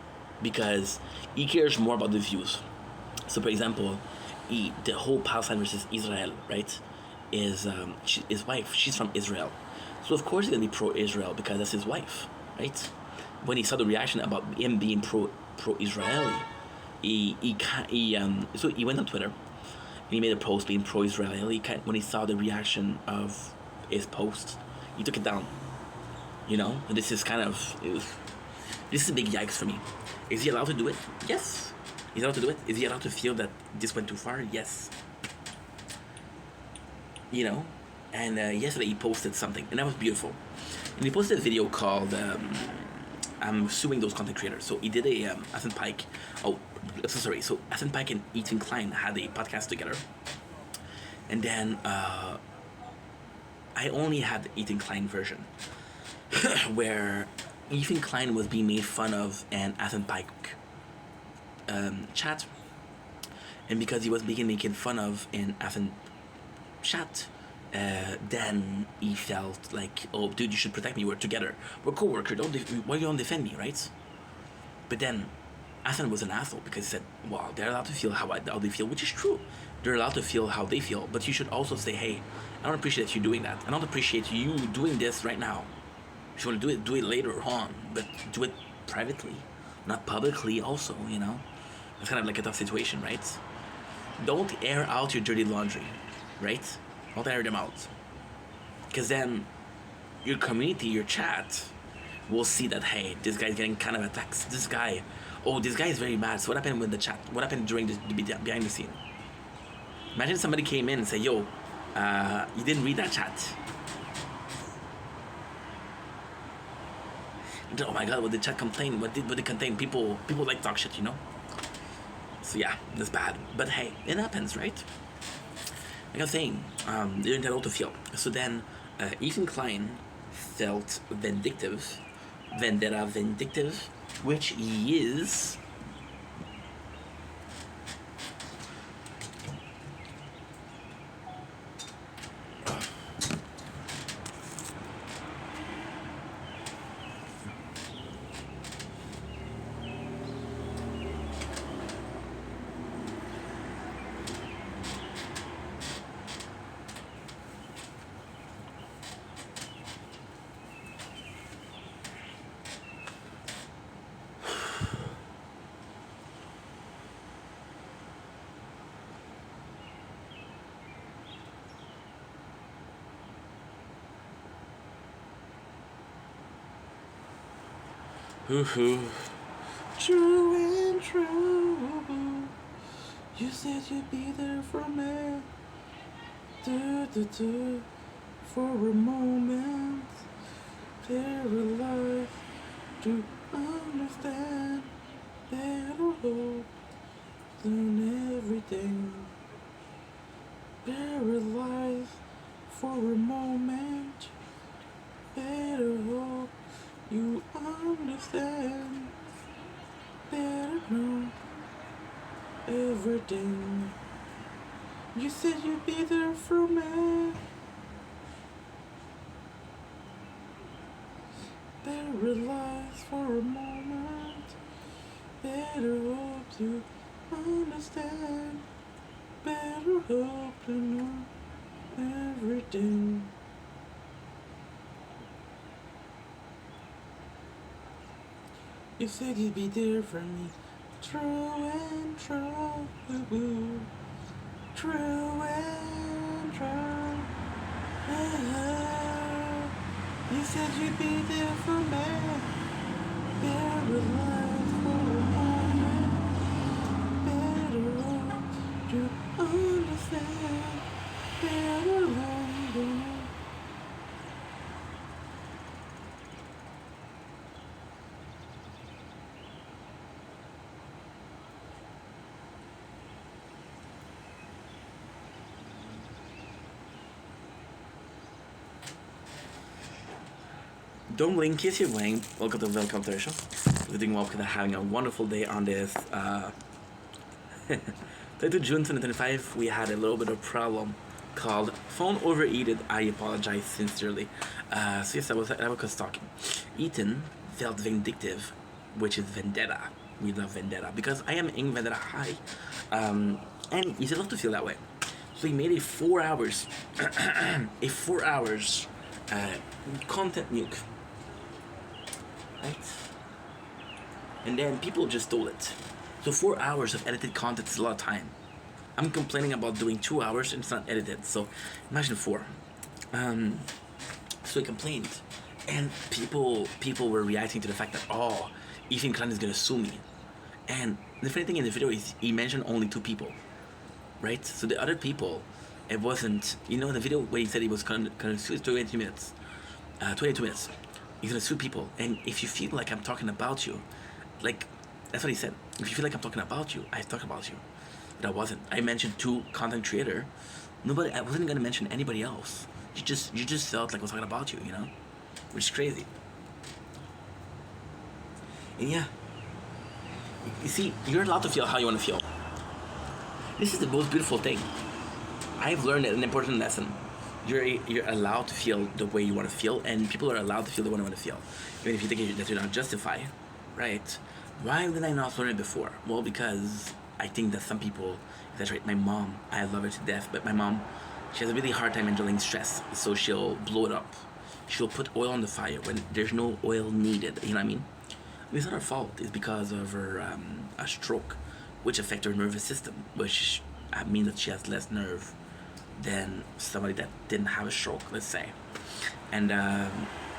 because he cares more about the views. So, for example, the whole Palestine versus Israel, right, is his wife. She's from Israel, so of course he's gonna be pro-Israel because that's his wife, right? When he saw the reaction about him being pro-Israeli, so he went on Twitter and he made a post being pro-Israeli. When he saw the reaction of his post, he took it down. You know, and this is kind of This is a big yikes for me. Is he allowed to do it? Yes. He's allowed to do it. Is he allowed to feel that this went too far? Yes. You know? And yesterday he posted something, and that was beautiful. And he posted a video called I'm suing those content creators. So he did a Ethan Pike. Oh, so sorry. So Ethan Pike and Ethan Klein had a podcast together, and then I only had the Ethan Klein version, where Ethan Klein was being made fun of and Ethan Pike chat, and because he was being making fun of in Ethan chat. Then he felt like, oh, dude, you should protect me. We're together. We're co-workers. Why you don't defend me, right? But then, Ethan was an asshole because he said, well, they're allowed to feel how they feel, which is true. They're allowed to feel how they feel, but you should also say, hey, I don't appreciate you doing that. I don't appreciate you doing this right now. If you want to do it later on, but do it privately, not publicly also, you know? It's kind of like a tough situation, right? Don't air out your dirty laundry, right? Don't air them out. Because then your community, your chat, will see that, hey, this guy's getting kind of attacked. This guy is very mad. So what happened with the chat? What happened during the behind the scene? Imagine somebody came in and said, yo, you didn't read that chat. Oh my god, what did the chat complain? What did it contain? People like talk shit, you know? So yeah, that's bad. But hey, it happens, right? Like I was saying, they're entitled to feel. So then, Ethan Klein felt vindictive, which he is. True and true. You said you'd be there for me. For a moment. Paralyzed to understand. Better hope than everything. Paralyzed for a moment. Better hope. You understand, better know everything. You said you'd be there for me. Paralyzed for a moment. Better hope you understand. Better hope to know everything. You said you'd be there for me. True and true. True and true. You said you'd be there for me. Paralyzed for a moment. Better hope to understand. Better long. Don't blink, kiss your wing. Welcome to the show. We're doing well because I'm having a wonderful day on this 32 June 2025. We had a little bit of problem called phone overheated. I apologize sincerely. So yes, I was talking. Ethan felt vindictive, which is vendetta. We love vendetta because I am in vendetta high, and he's allowed to feel that way. So he made a 4 hours, content nuke. Right? And then people just stole it. So 4 hours of edited content is a lot of time. I'm complaining about doing 2 hours and it's not edited. So imagine 4. So he complained, And people were reacting to the fact that, oh, Ethan Klein is gonna sue me. And the funny thing in the video is he mentioned only 2 people, right? So the other people, it wasn't, you know, in the video when he said he was gonna sue 22 minutes, 22 minutes, he's gonna sue people. And if you feel like I'm talking about you, like, that's what he said. If you feel like I'm talking about you, I talk about you. But I wasn't. I mentioned 2 content creator. I wasn't gonna mention anybody else. You just felt like I was talking about you, you know? Which is crazy. And yeah, you see, you're allowed to feel how you want to feel. This is the most beautiful thing. I've learned an important lesson. You're allowed to feel the way you want to feel, and people are allowed to feel the way they want to feel, even if you think that you're not justified, right? Why did I not learn it before? Well, because I think that some people, that's right. My mom, I love her to death, but my mom, she has a really hard time handling stress, so she'll blow it up. She'll put oil on the fire when there's no oil needed. You know what I mean? It's not her fault. It's because of her a stroke, which affects her nervous system, which means that she has less nerve than somebody that didn't have a stroke, let's say. And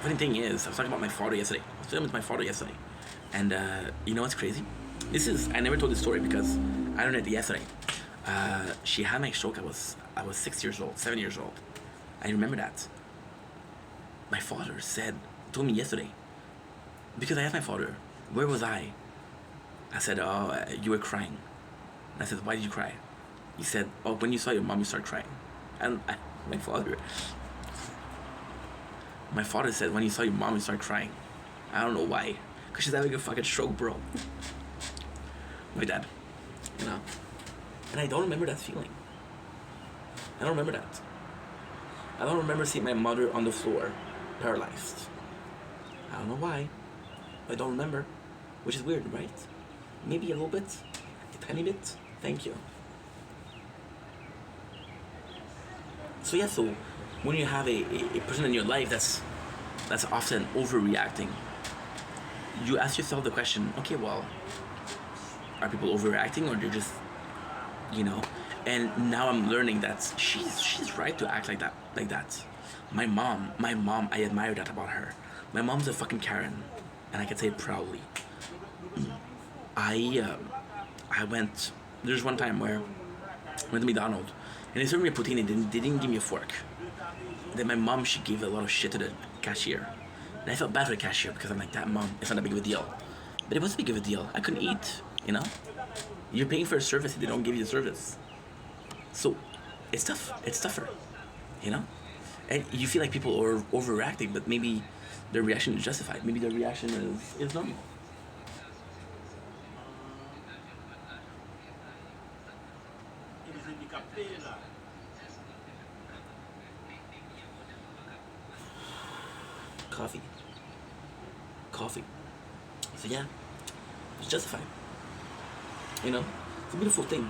funny thing is, I was talking about my father yesterday. I was talking with my father yesterday, and you know what's crazy? I never told this story because I learned it yesterday. She had my stroke. I was 6 years old, 7 years old. I remember that. My father told me yesterday, because I asked my father, where was I? I said, oh, you were crying. And I said, why did you cry? He said, oh, when you saw your mom, you started crying. And my father said, when you saw your mom, you started crying. I don't know why. Because she's having a fucking stroke, bro. My dad, you know? And I don't remember that feeling. I don't remember that. I don't remember seeing my mother on the floor, paralyzed. I don't know why. I don't remember. Which is weird, right? Maybe a little bit. A tiny bit. Thank you. So yeah, so when you have a person in your life that's often overreacting, you ask yourself the question, okay, well, are people overreacting or they're just, you know? And now I'm learning that she's right to act like that. My mom, I admire that about her. My mom's a fucking Karen, and I can say it proudly. There's one time where I went to McDonald's, and they served me a poutine and they didn't give me a fork. Then my mom, she gave a lot of shit to the cashier. And I felt bad for the cashier because I'm like, that mom, it's not that big of a deal. But it was a big of a deal. I couldn't eat, you know? You're paying for a service and they don't give you the service. So, it's tough. It's tougher, you know? And you feel like people are overreacting, but maybe their reaction is justified. Maybe their reaction is normal. Coffee. So yeah, it's justified. You know, it's a beautiful thing.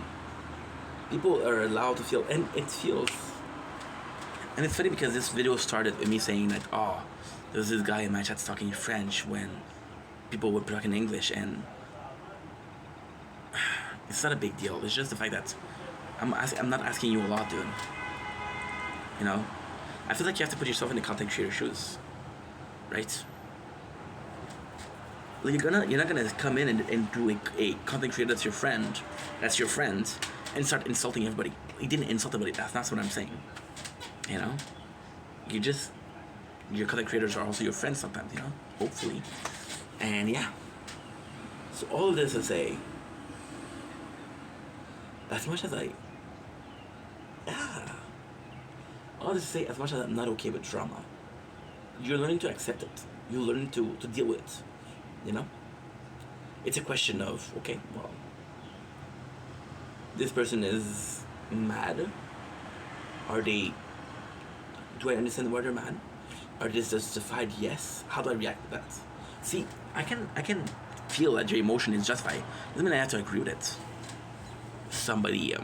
People are allowed to feel, and it feels. And it's funny because this video started with me saying like, oh, there was this guy in my chat talking French when people were talking English, and it's not a big deal. It's just the fact that I'm not asking you a lot, dude. You know, I feel like you have to put yourself in the content creator shoes, right? Like you're not gonna come in and do a content creator that's your friend, and start insulting everybody. He didn't insult everybody. That's not what I'm saying. You know, your content creators are also your friends sometimes. You know, hopefully, and yeah. So all of this to say, as much as all this to say, as much as I'm not okay with drama, you're learning to accept it. You're learning to deal with it. You know? It's a question of, okay, well, this person is mad. Do I understand why they're mad? Are they justified? Yes. How do I react to that? See, I can feel that your emotion is justified. Doesn't mean I have to agree with it. Somebody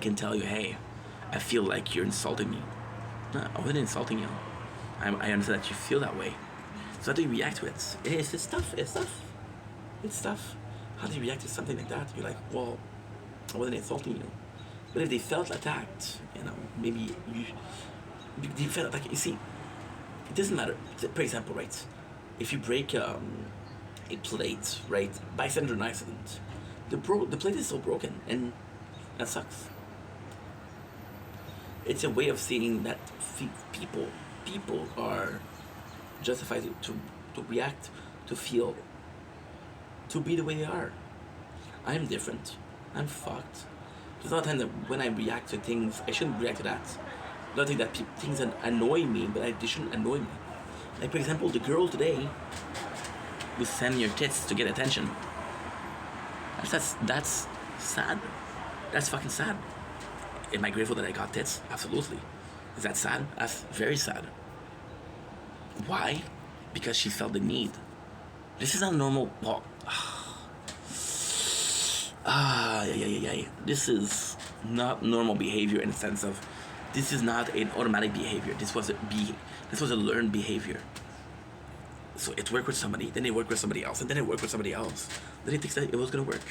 can tell you, hey, I feel like you're insulting me. No, I wasn't insulting you. I understand that you feel that way. So how do you react to it? It's tough. How do you react to something like that? You're like, well, I wasn't insulting you. But if they felt attacked, you know, maybe You feel like, you see, it doesn't matter. For example, right? If you break a plate, right, by accident or an accident, the plate is so broken, and that sucks. It's a way of seeing that people are justified to react, to feel, to be the way they are. I'm different. I'm fucked. There's a lot of times that when I react to things, I shouldn't react to that. A lot of that things that annoy me, but they shouldn't annoy me. Like, for example, the girl today was sending your tits to get attention. That's sad. That's fucking sad. Am I grateful that I got tits? Absolutely. Is that sad? That's very sad. Why? Because she felt the need. This is not normal. Well, yeah. This is not normal behavior in the sense of this is not an automatic behavior. This was a learned behavior. So it worked with somebody, then it worked with somebody else, and then it worked with somebody else. Then it thinks that it was gonna work.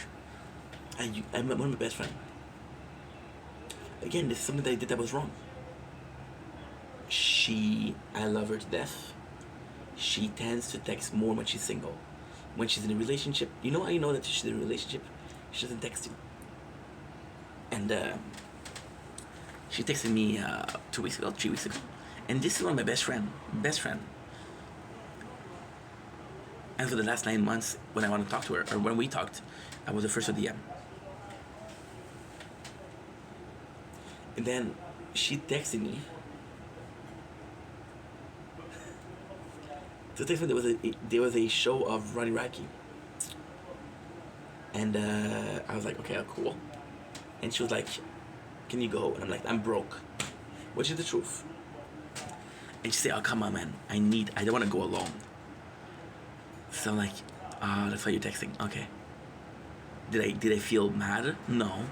I'm one of my best friends. Again, this is something that I did that was wrong. I love her to death. She tends to text more when she's single. When she's in a relationship, you know how you know that she's in a relationship? She doesn't text you. And she texted me 2 weeks ago, 3 weeks ago. And this is one of my best friend. And for the last 9 months, when I want to talk to her, or when we talked, I was the first to DM. And then she texted me. So text me there was a show of Ronnie Radke. And I was like, okay, cool. And she was like, can you go? And I'm like, I'm broke. Which is the truth. And she said, oh, come on, man. I don't want to go alone. So I'm like, that's why you're texting. Okay. Did I feel mad? No.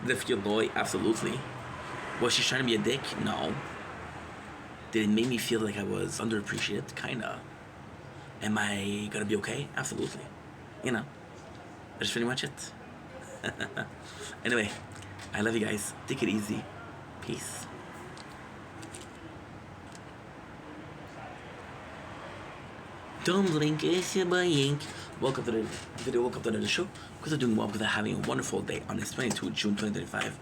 Did I feel annoyed? Absolutely. Was she trying to be a dick? No. Did it make me feel like I was underappreciated? Kinda. Am I gonna be okay? Absolutely. You know. That's pretty much it. Anyway, I love you guys. Take it easy. Peace. Dumpling is your buying. Welcome to the video. Welcome to the show. Because I'm doing well, because I'm having a wonderful day on this 22 June 2025.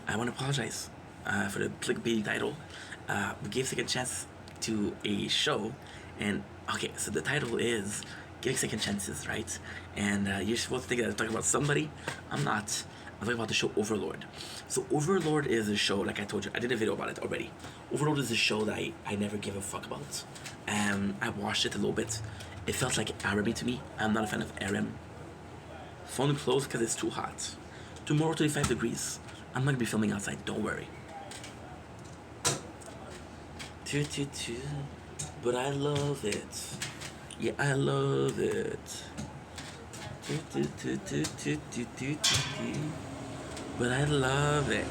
I want to apologize for the clickbait title. We gave second chance to a show, and okay, so the title is Giving Second Chances, right? And you're supposed to think that I'm talking about somebody. I'm not. I'm talking about the show Overlord. So Overlord is a show, like I told you, I did a video about it already. Overlord is a show that I never give a fuck about. I watched it a little bit. It felt like Araby to me. I'm not a fan of Aram. Phone closed because it's too hot. Tomorrow 35 degrees. I'm not gonna be filming outside, don't worry. But I love it. Yeah, I love it. But I love it.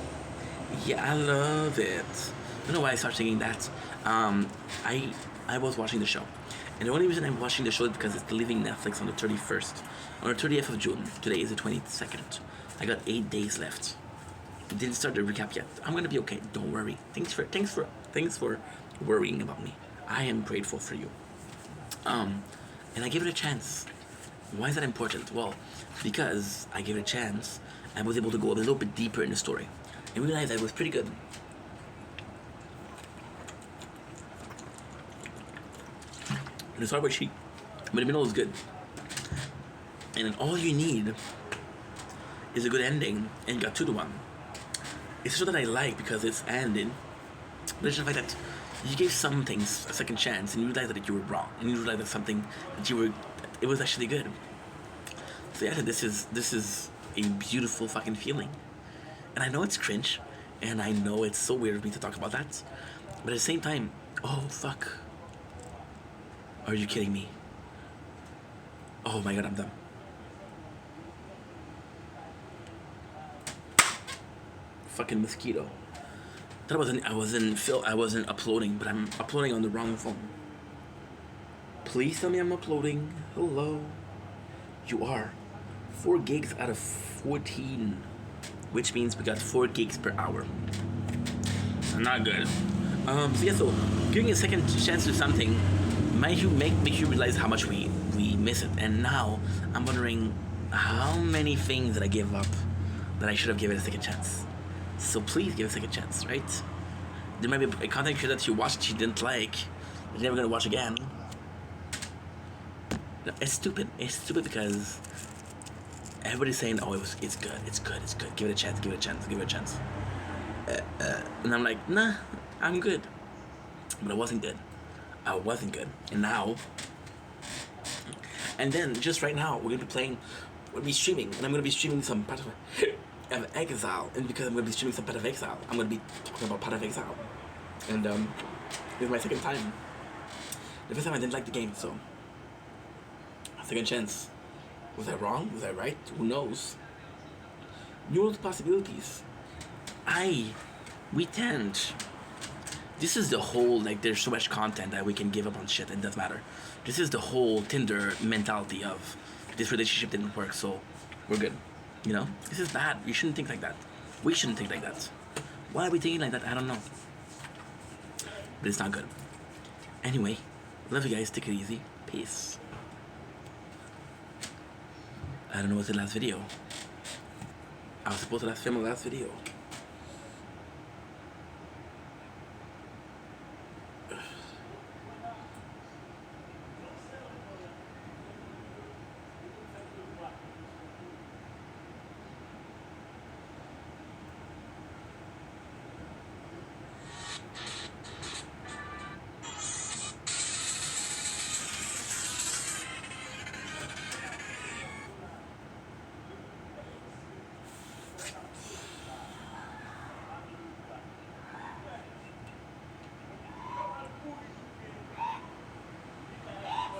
Yeah, I love it. I don't know why I started singing that. I was watching the show. And the only reason I'm watching the show is because it's leaving Netflix on the 31st. On the 30th of June. Today is the 22nd. I got 8 days left. Didn't start the recap yet. I'm gonna be okay. Don't worry. Thanks for worrying about me. I am grateful for you. And I gave it a chance. Why is that important? Well, because I gave it a chance, I was able to go a little bit deeper in the story and realized that it was pretty good. And the start was cheap, but the middle was good. And then all you need is a good ending, and you got 2-1. It's a show that I like because it's ended, but it's just like that you gave some things a second chance, and you realized that you were wrong, and you realized that something that it was actually good. So yeah, this is a beautiful fucking feeling, and I know it's cringe, and I know it's so weird of me to talk about that, but at the same time, oh fuck, are you kidding me? Oh my god, I'm done. Fucking mosquito. I wasn't uploading, but I'm uploading on the wrong phone. Please tell me I'm uploading. Hello. You are. 4 gigs out of 14, which means we got 4 gigs per hour. So not good. So yeah, so giving a second chance to something might you make you realize how much we miss it. And now I'm wondering how many things that I gave up that I should have given a second chance. So please give a second chance, right? There might be a content creator that you watched that you didn't like, you're never gonna watch again. It's stupid. It's stupid because everybody's saying, "Oh, it's good, it's good, it's good. Give it a chance, give it a chance, give it a chance." And I'm like, nah, I'm good. But I wasn't good. I wasn't good. And now, and then just right now, we're gonna be playing, we're gonna be streaming, and I'm gonna be streaming some Path of Exile. And because I'm gonna be streaming some Path of Exile, I'm gonna be talking about Path of Exile. And this is my second time. The first time I didn't like the game, so second chance. Was I wrong? Was I right? Who knows? New world possibilities. We tend. This is the whole, like, there's so much content that we can give up on shit, and it doesn't matter. This is the whole Tinder mentality of this relationship didn't work, so we're good. You know? This is bad. You shouldn't think like that. We shouldn't think like that. Why are we thinking like that? I don't know. But it's not good. Anyway, love you guys. Take it easy. Peace. I don't know what's the last video. I was supposed to film the last video.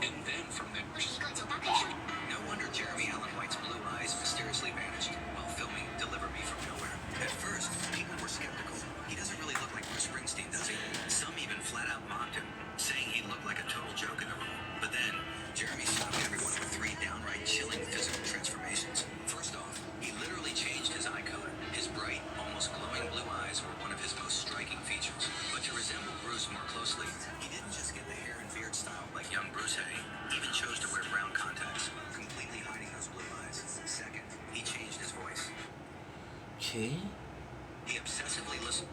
And then from the... No wonder Jeremy Allen White's blue eyes mysteriously vanished while filming Deliver Me From Nowhere. At first, people were skeptical. He doesn't really look like Bruce Springsteen, does he? Some even flat out mocked him, saying he looked like a total joke in the role. But then, Jeremy shocked everyone with 3 downright chilling physical transformations. First off, he literally changed his eye color. His bright, almost glowing blue eyes were one of his most striking features. But to resemble Bruce more closely, he didn't just get the hair and beard style like young Bruce had. He even chose to wear brown contacts, completely hiding those blue eyes. Second, he changed his voice. Okay. He obsessively listened.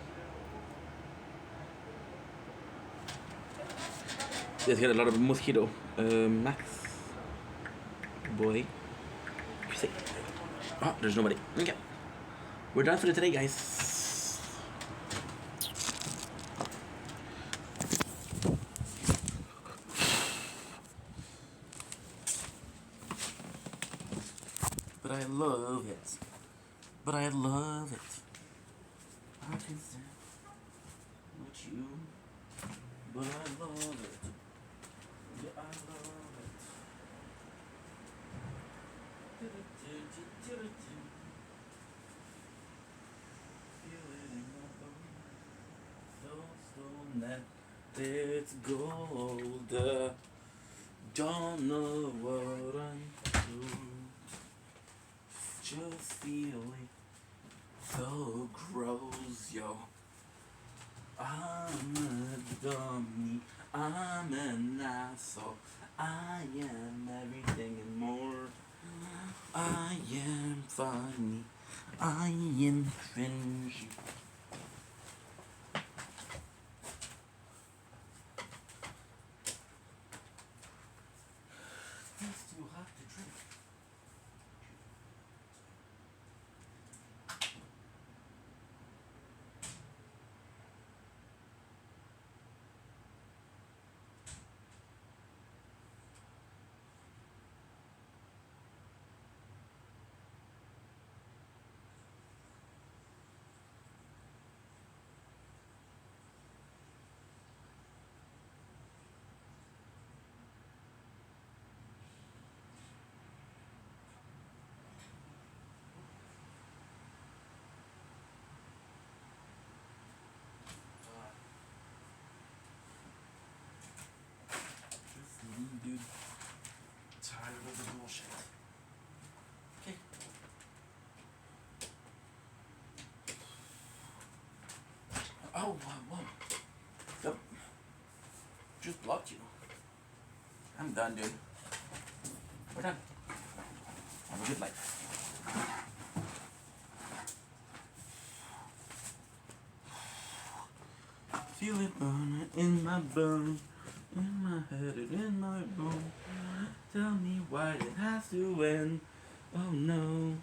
Let's get a lot of mosquito. Max. Boy. Say. Oh, there's nobody. Okay. We're done for today, guys. But I love it. But I love it. I can stand with you. But I love it. Yeah, I love it. Feel it in my bones. So that it's gold. Don't know what I'm doing. Just feeling so gross, yo. I'm a dummy. I'm an asshole. I am everything and more. I am funny. I am cringy. It's too hot to drink. Fuck you. I'm done, dude. We're done. Have a good life. Feel it burning in my bones, in my head and in my bones. Tell me why it has to end. Oh no,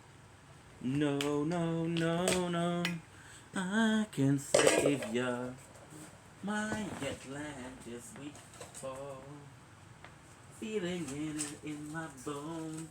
no, no, no, no. I can save ya. My Atlantis weak fall. Feeling it in my bones.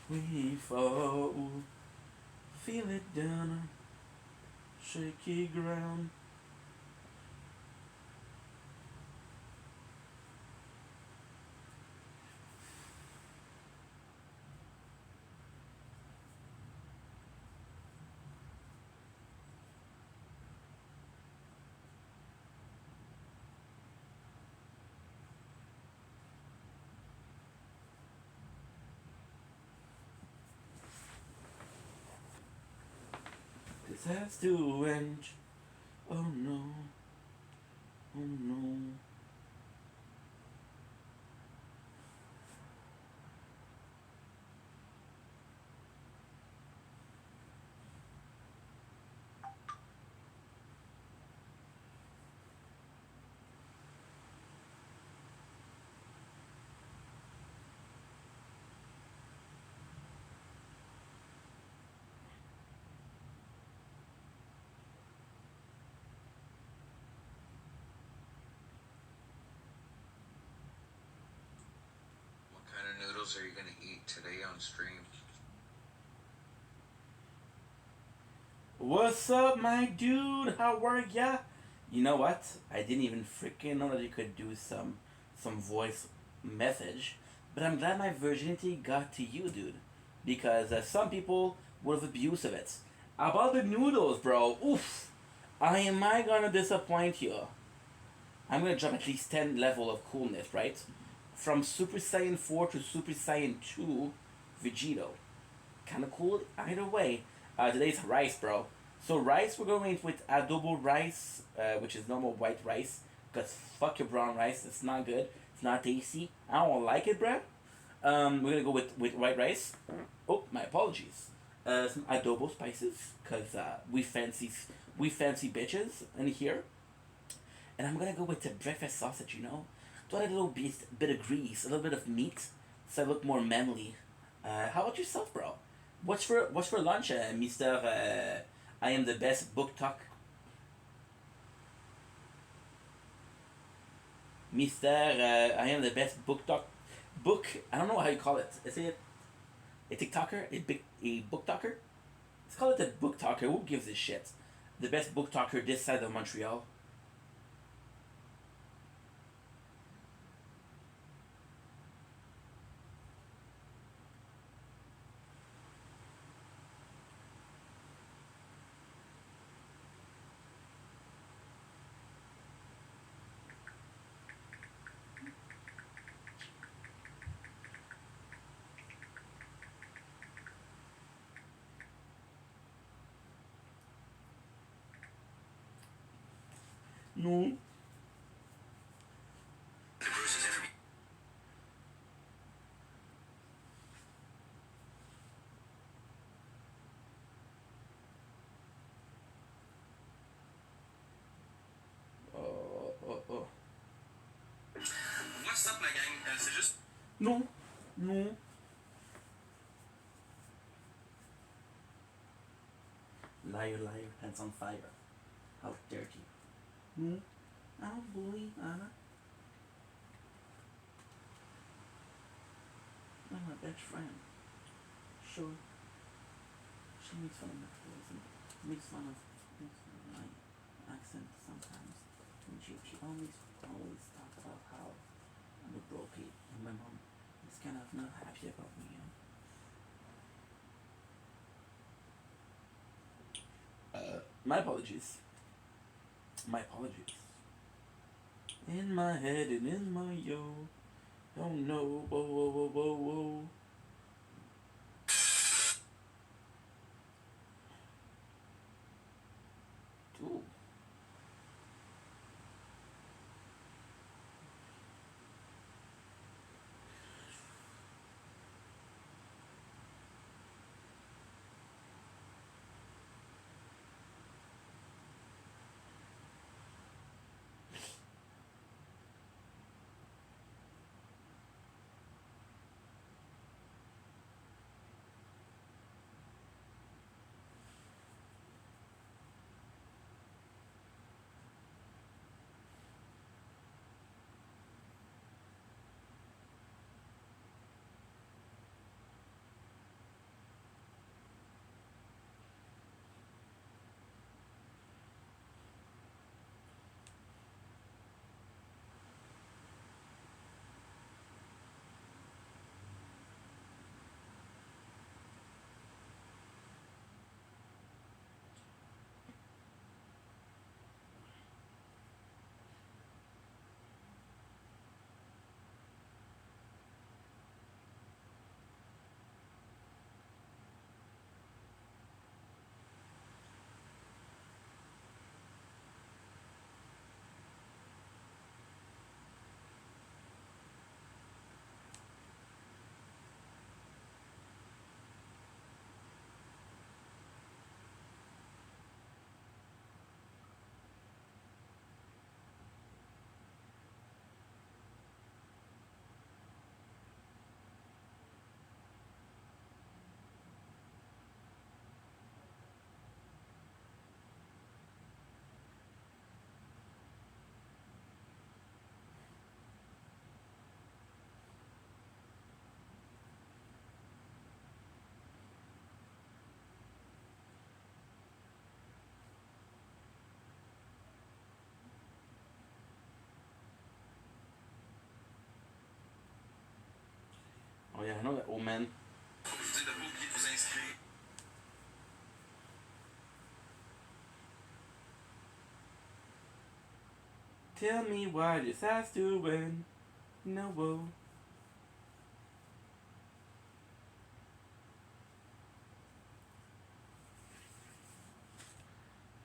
We fall, feel it down on shaky ground. This has to end. Oh no, oh no. What kind of noodles are you gonna eat today on stream? What's up, my dude? How are ya? You know what? I didn't even freaking know that you could do some voice message, but I'm glad my virginity got to you, dude, because some people would have abused of it. About the noodles, bro. Oof. Am I gonna disappoint you? I'm gonna drop at least 10 level of coolness, right? From Super Saiyan 4 to Super Saiyan 2, Vegito. Kinda cool either way. Today's rice, bro. So rice, we're going with adobo rice, which is normal white rice. Cause fuck your brown rice, it's not good. It's not tasty. I don't like it, bro. We're gonna go with white rice. Oh, my apologies. Some adobo spices, cause we fancy bitches in here. And I'm gonna go with the breakfast sausage. Do a little bit of grease, a little bit of meat, so I look more manly. How about yourself, bro? What's for lunch, Mister? I am the best book talk. Mister, I am the best book talk. Book. I don't know how you call it. Is it a TikToker? A book talker? Let's call it a book talker. Who gives a shit? The best book talker this side of Montreal. No. Oh. What's up, la gang? C'est juste. Non. Non. Liar, liar, hands on fire. How dare you? Hmm? I don't bully Anna. I'm my best friend. Sure. She makes fun of my clothes and makes fun of my accent sometimes. And she always talk about how I'm a broke kid and my mom is kind of not happy about me, you know. My apologies. My apologies. In my head and in my yo. Oh no, whoa, whoa, whoa, whoa, whoa. Ooh. Oh yeah, I know that old man. Tell me why this has to win. No, whoa.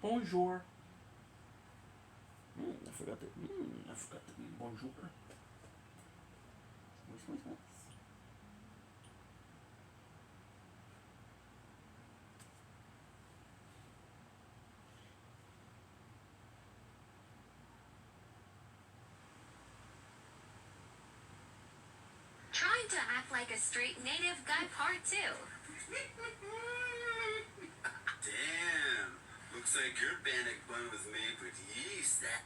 Bonjour. I forgot the bonjour. Wait. Trying to act like a straight native guy part two. Damn. Looks like your bannock bun was made with yeast. That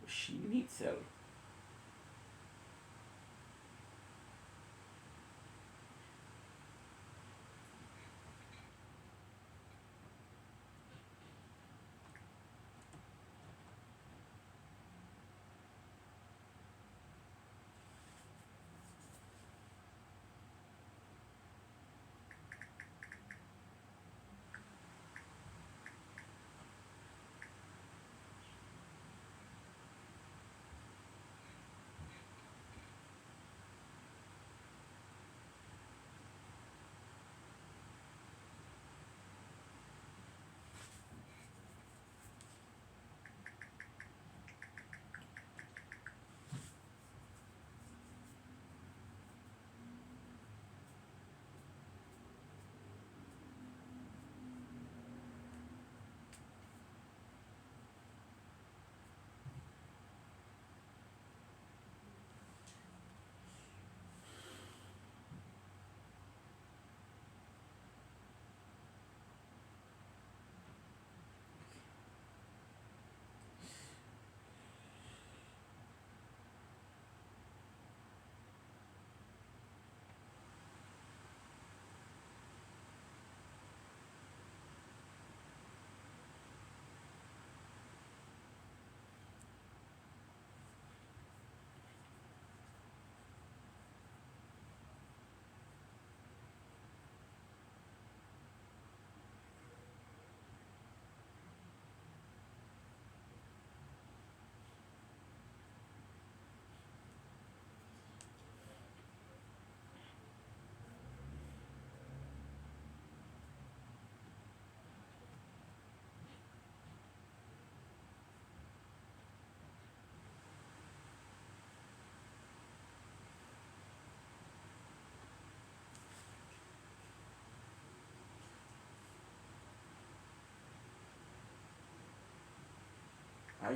She needs help.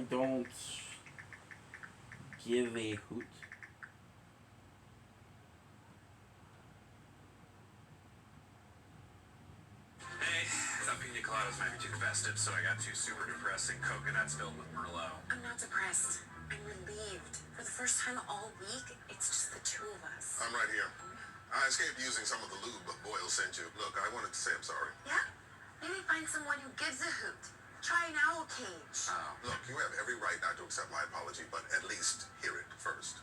don't give a hoot. Hey, thought pina coladas might be too festive, so I got 2 super depressing coconuts filled with Merlot. I'm not depressed. I'm relieved. For the first time all week, it's just the 2 of us. I'm right here. I escaped using some of the lube Boyle sent you. Look, I wanted to say I'm sorry. Yeah? Maybe find someone who gives a hoot. Try an owl cage. Look, you have every right not to accept my apology, but at least hear it first.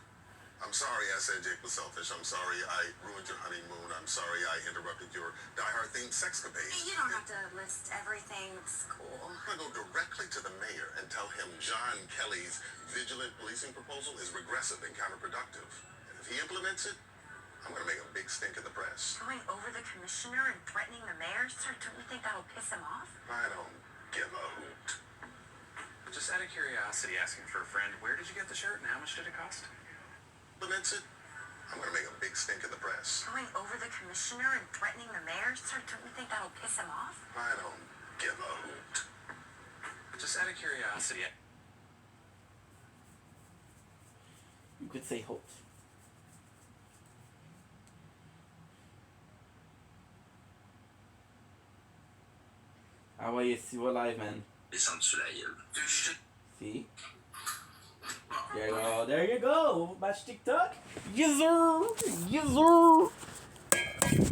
I'm sorry I said Jake was selfish. I'm sorry I ruined your honeymoon. I'm sorry I interrupted your die-hard-themed sexcapade. You don't have to list everything. It's cool. I go directly to the mayor and tell him John Kelly's vigilant policing proposal is regressive and counterproductive. And if he implements it, I'm going to make a big stink in the press. Going over the commissioner and threatening the mayor? Sir, don't you think that'll piss him off? I don't give a hoot. Just out of curiosity, asking for a friend, where did you get the shirt and how much did it cost? Implements it, I'm going to make a big stink in the press. Going over the commissioner and threatening the mayor? Sir, don't you think that'll piss him off? I don't give a hoot. Just out of curiosity. You could say hoot. Ah ouais, si va live, man. Descends-tu la gueule? See? There you go. Match TikTok. Yes sir. Yes sir.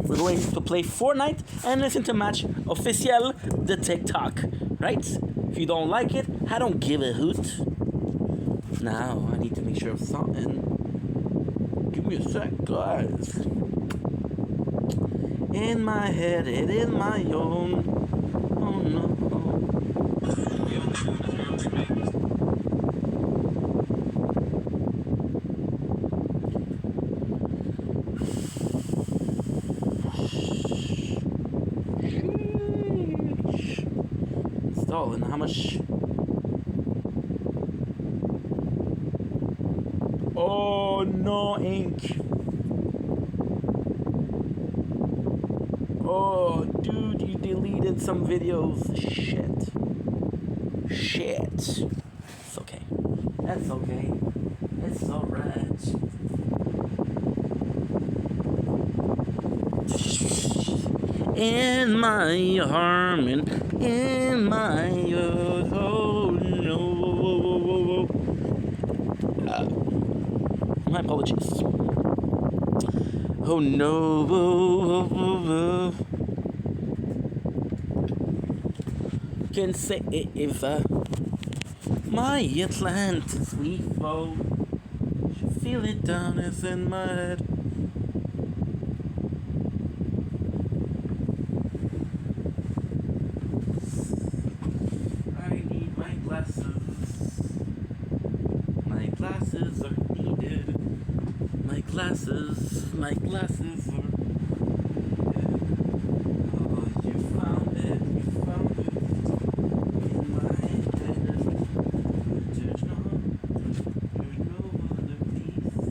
We're going to play Fortnite and listen to Match Officiel the TikTok. Right? If you don't like it, I don't give a hoot. Now I need to make sure of something. Give me a sec, guys. In my head, it is my own. Oh no. Installing how much? Oh no, ink. Oh, dude, you deleted some videos. Shit. It's okay. That's okay. It's alright. In my harmony, in my oh no. My apologies. Oh no. Can say if my Atlantis we fall. Should feel it down as in my head. I need my glasses. My glasses are needed. My glasses are needed. Oh, you found it. In my head. There's no other pieces.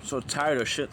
So tired of shit.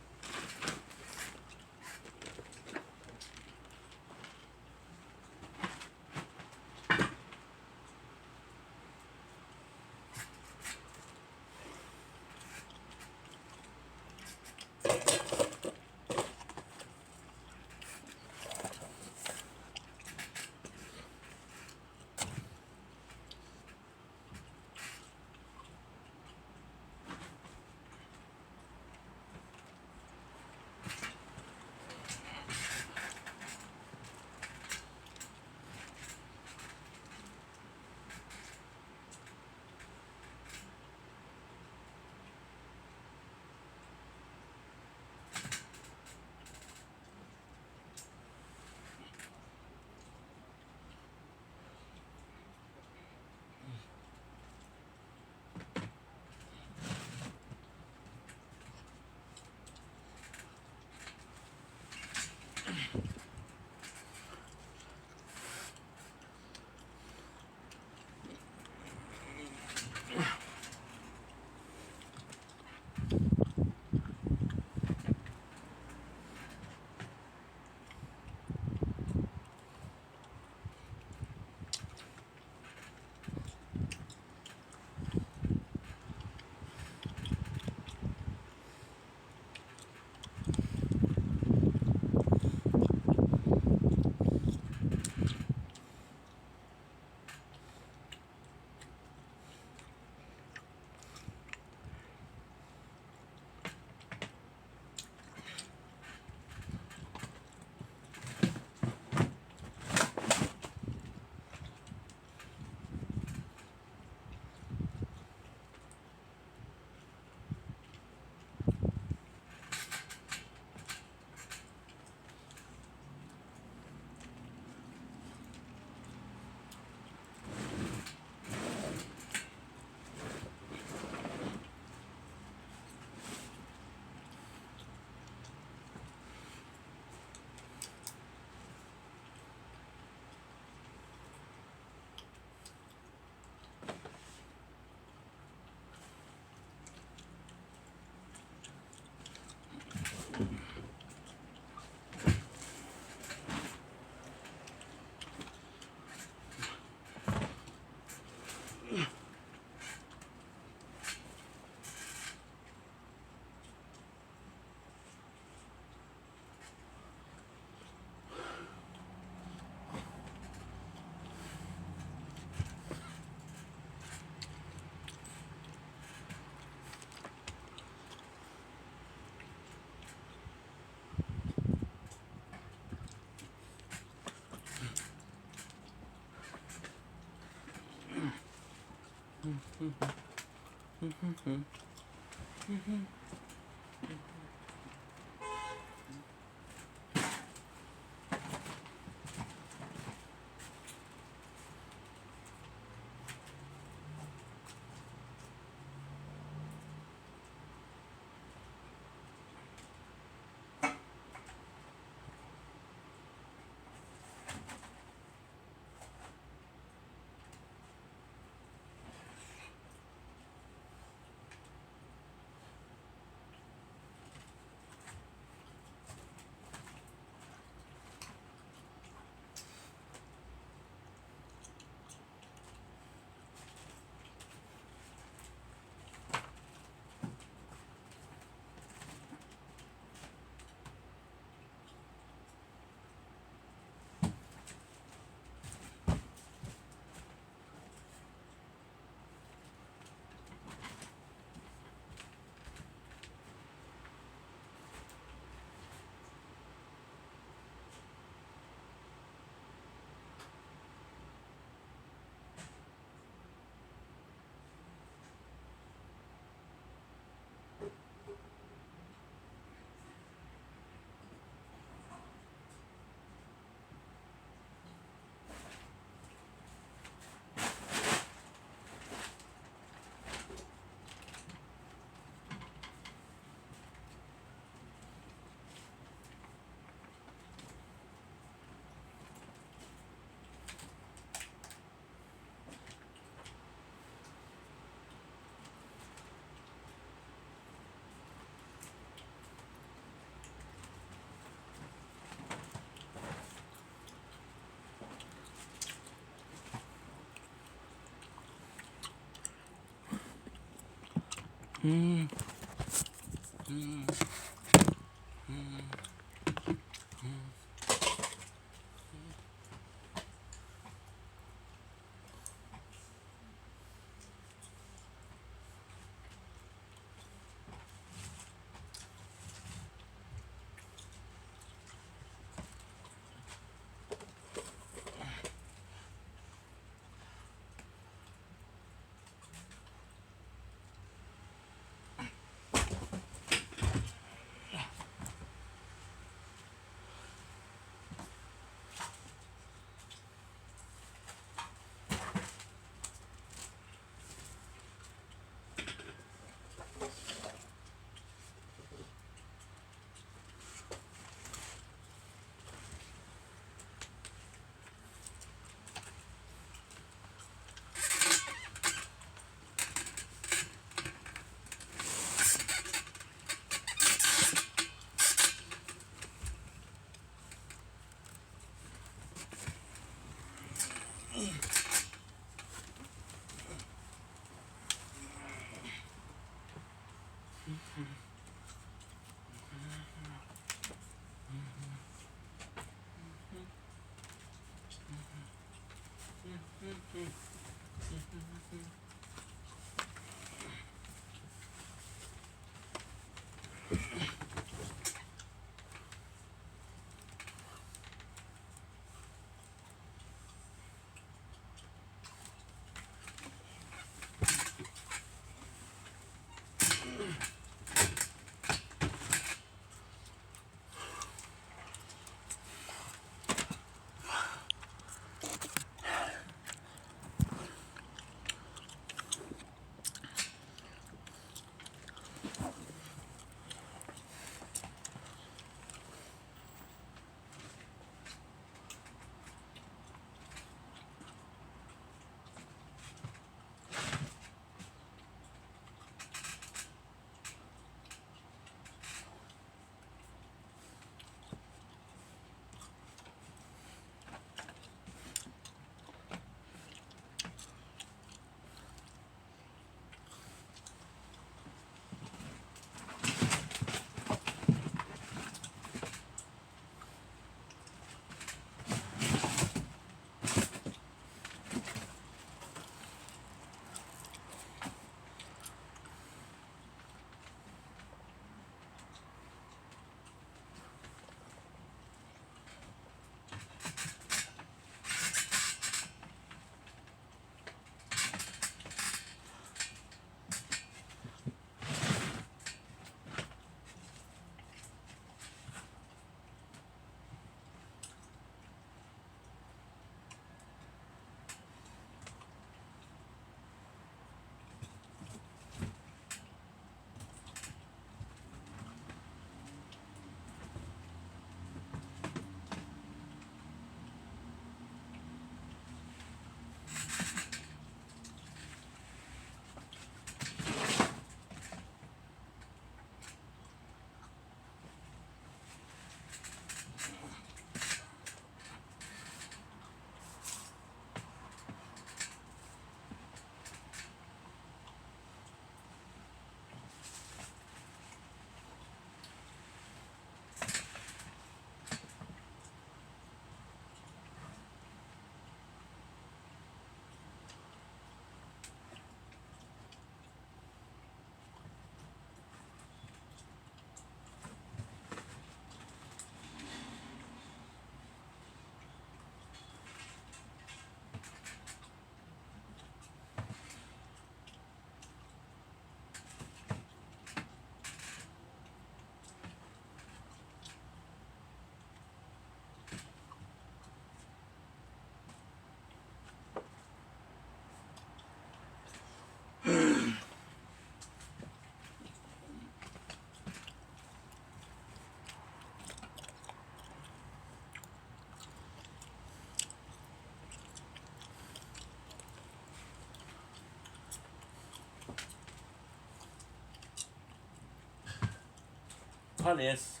Calisse.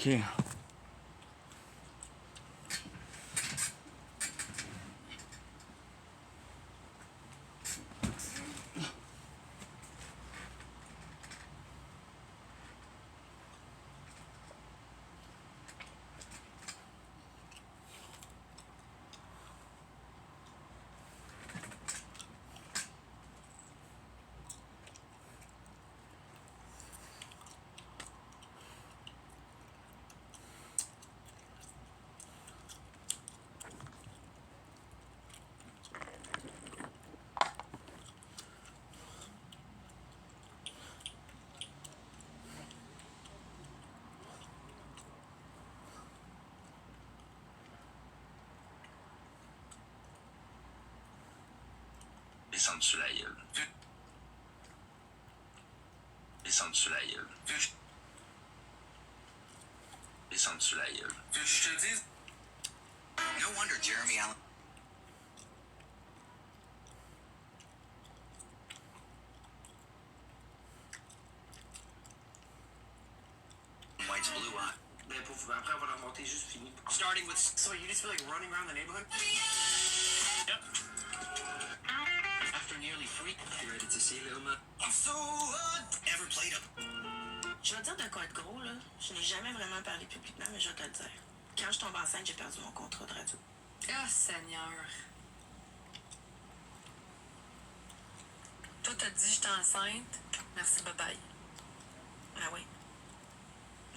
Okay. Descendre sous la gueule. Descendre sous la gueule. Descendre sous la gueule. Je te dis. No wonder Jeremy Allen White's blue eye. Ben, après avoir remonté, juste fini. Starting with So you just feel like running around the neighborhood? Yep. After nearly 3, you ready to see little man? I'm so ever played up. Je vais te dire de quoi être gros, là. Je n'ai jamais vraiment parlé publiquement, mais je vais te le dire. Quand je tombe enceinte, j'ai perdu mon contrat de radio. Ah, Seigneur. Toi, t'as dit j'étais enceinte. Merci, bye-bye. Ah oui.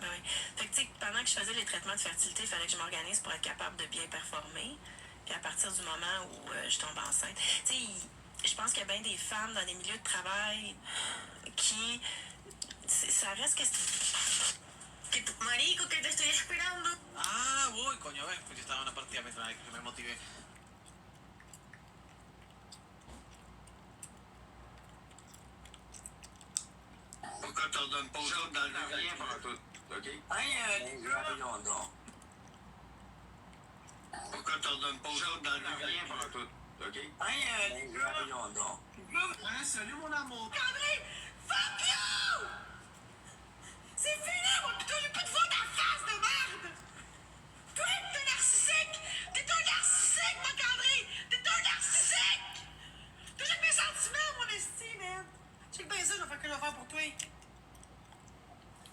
Ah oui. Fait que, tu sais, pendant que je faisais les traitements de fertilité, il fallait que je m'organise pour être capable de bien performer. Puis à partir du moment où je tombe enceinte, tu sais, je pense qu'il y a bien des femmes dans des milieux de travail qui... Ça reste que... Marico, que te estoy esperando. Ah, voy, coño, ves. Pues yo estaba en una partida mientras que me motivé. Pourquoi t'en donnes pas aux autres dans le Rien pendant tout, ok? Voyons donc. Pourquoi t'en donnes pas aux autres dans le Rien pendant tout, ok? Voyons donc. Hein, salut mon amour. André, fuck you! C'est fini, moi, putain, j'ai plus de faute à face de merde! Toi, t'es narcissique! T'es un narcissique, Marc-André! T'es un narcissique! T'as jamais mes sentiments, mon esti, man! Check bien ça, je vais faire que je vais faire pour toi.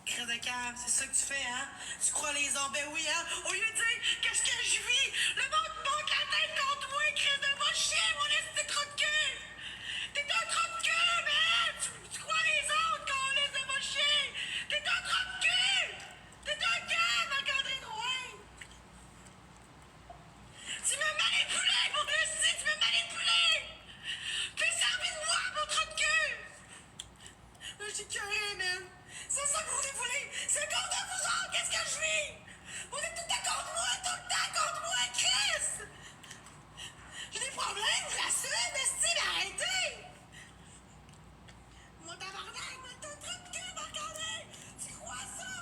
Crise de cave, c'est ça que tu fais, hein? Tu crois les hommes, ben oui, hein? Au lieu de dire, qu'est-ce que je vis? Le monde monte la tête contre moi, crise de va chier, mon esti, trop de cul! T'es un trop de cul, man! Tu crois les autres, qu'on laisse de va chier! T'es un trop de cul! T'es un gars, Marc-André Drouin! Tu m'as manipulé, mon esti, tu m'as manipulé! T'es servi de moi, mon trop de cul! Là, j'ai curé, man! C'est ça que vous voulez! C'est contre vous autres, qu'est-ce que je vis? Vous êtes tout le temps contre moi, tout le temps contre moi, Chris! J'ai des problèmes, je l'assume, esti, mais arrêtez! Mon tabarnak, mais t'as trop de cul, Marc-André! Tu crois ça?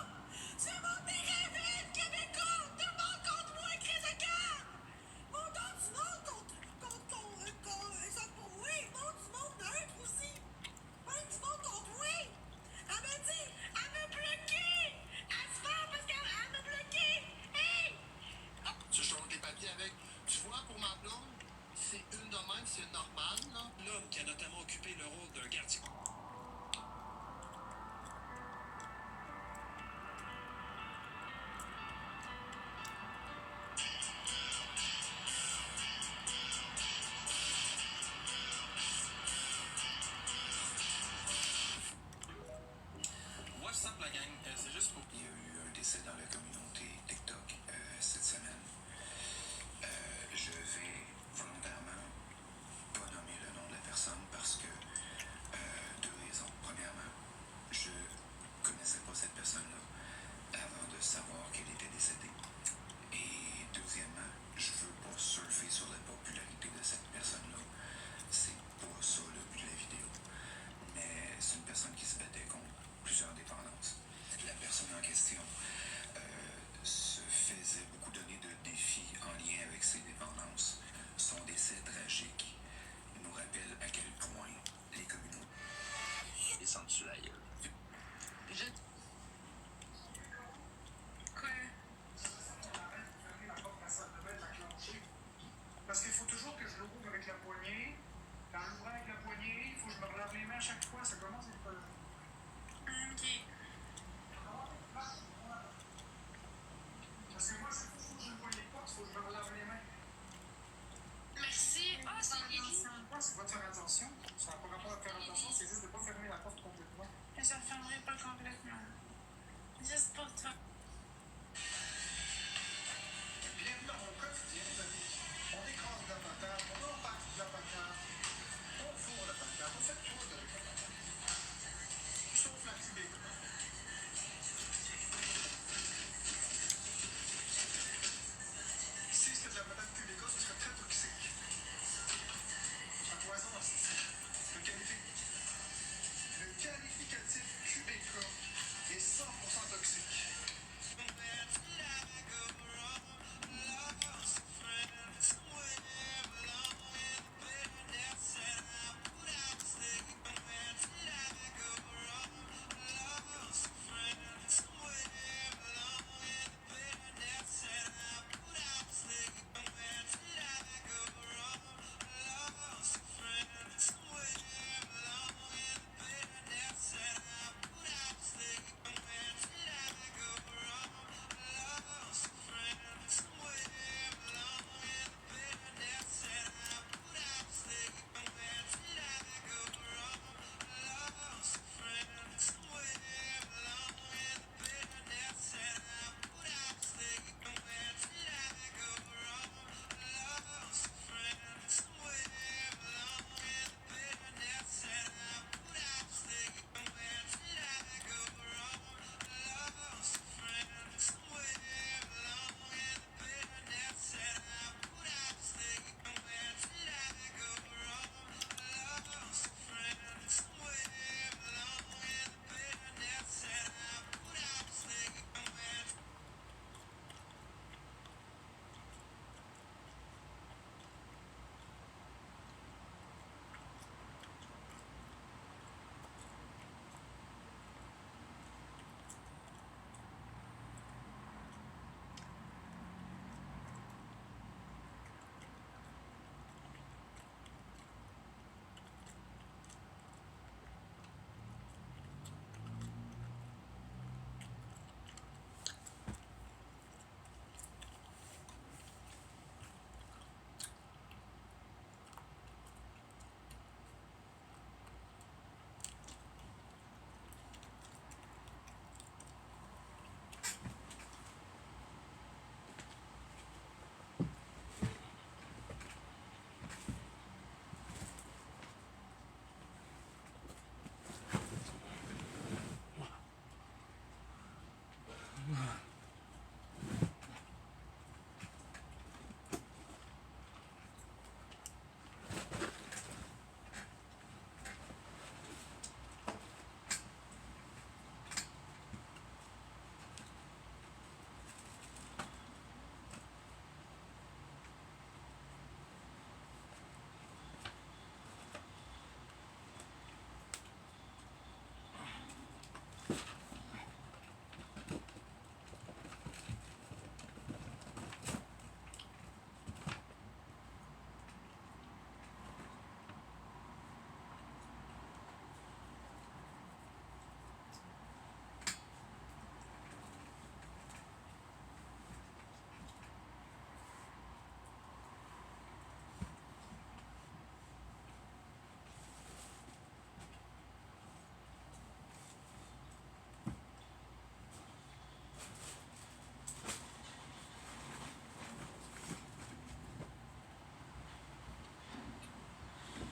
C'est mon rêvé, le Québécois! Tout le monde contre moi, crise de cœur! Mon don du monde contre ça pour moi! Mon du monde neutre aussi! Même du monde contre moi! Elle m'a dit, elle m'a bloqué! Elle se fait parce qu'elle m'a bloqué! Hey! Tu changes les papiers avec. Tu vois, pour ma blonde, c'est une de même, c'est normal, là. L'homme qui a notamment occupé le rôle d'un gardien.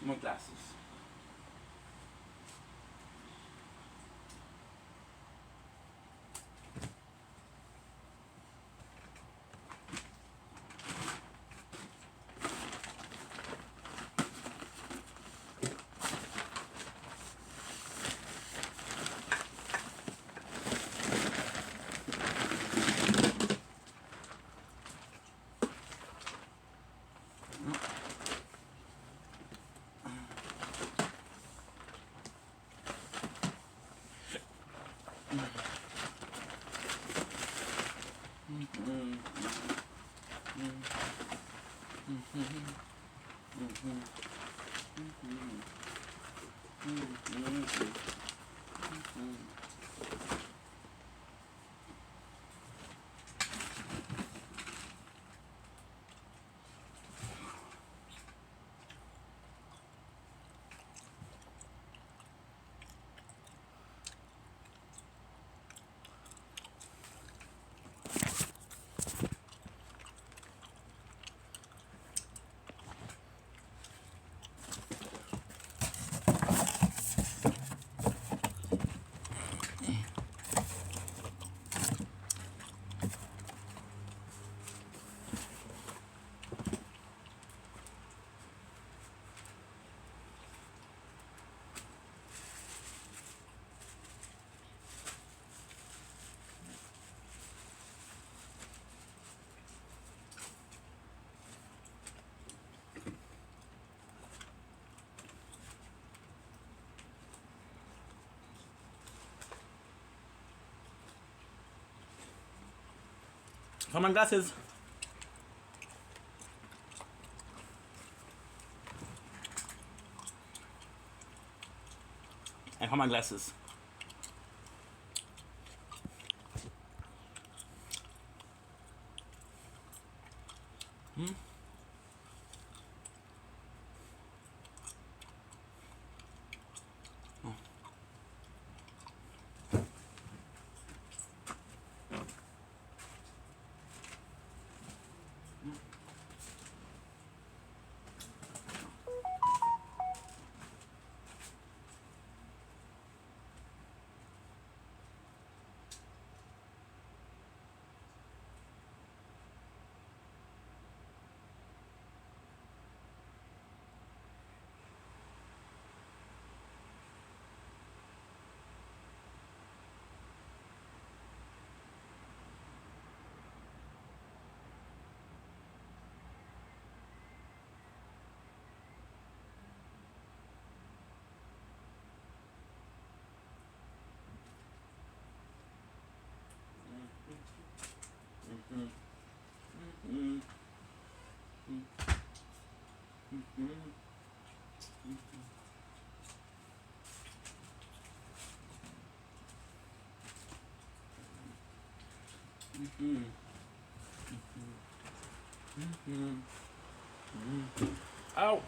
More glasses. For my glasses. And for my glasses. Ow!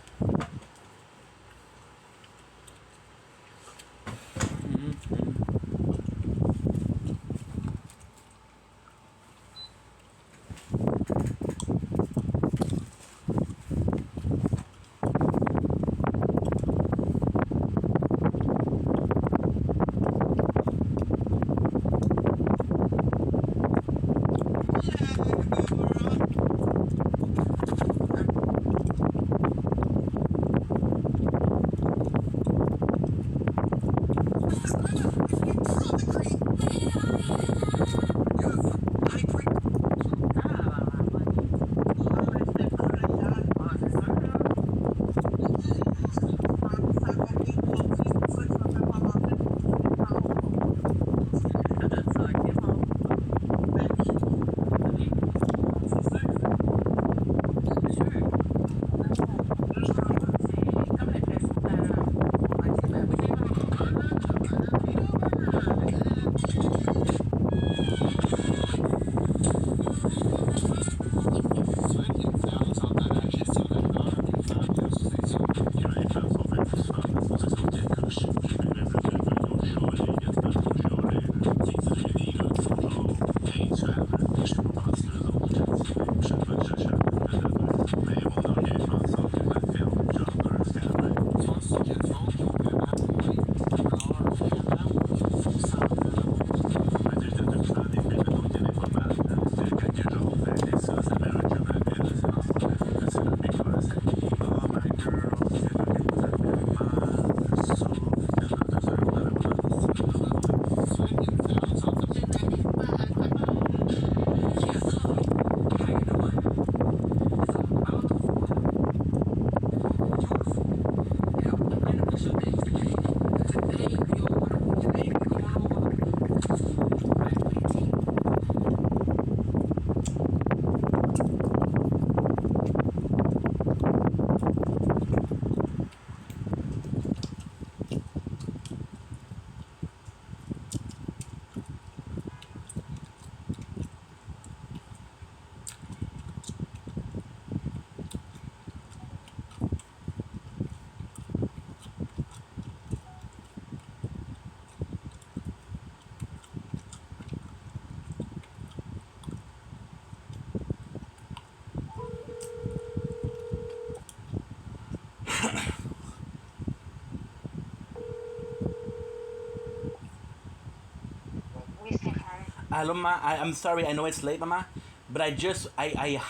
Hello, Mama. I'm sorry. I know it's late, Mama, but I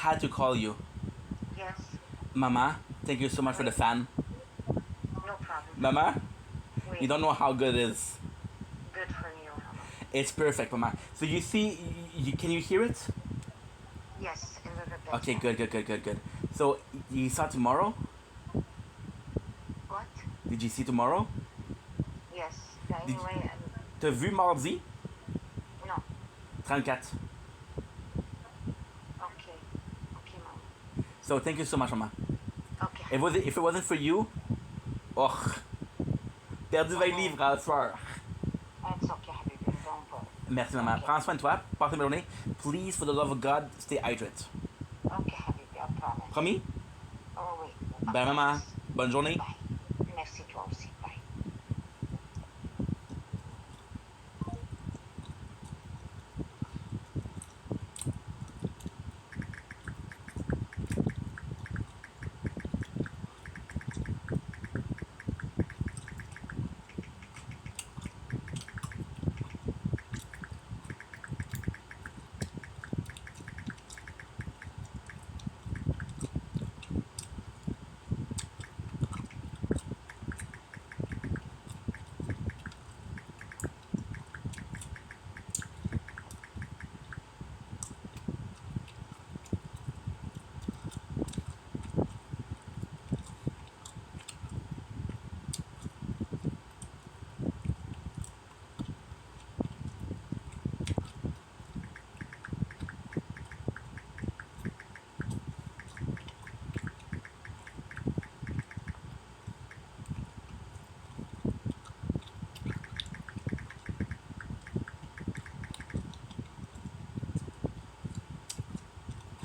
had to call you. Yes, Mama, thank you so much for the fan. no problem. Mama, Wait, you don't know how good it is. good for you, Mama. It's perfect, Mama. So you see, can you hear it? Yes, a little bit. Okay, good. So you saw tomorrow? What? Did you see tomorrow? Yes, anyway, T'as vu mardi? no. 34. Okay, Mama. So thank you so much, Mama. Okay. If it wasn't for you, oh, perdu 20 livres à soir. It's okay, Habibi. Don't worry. Merci, Maman. Okay. Prends soin de toi. Passe une bonne journée. Please, for the love of God, stay hydrated. Okay, Habibi, I promise. Promis? Oh, oui. Bye, Maman. Bonne journée. Bye. Merci, toi aussi. Bye.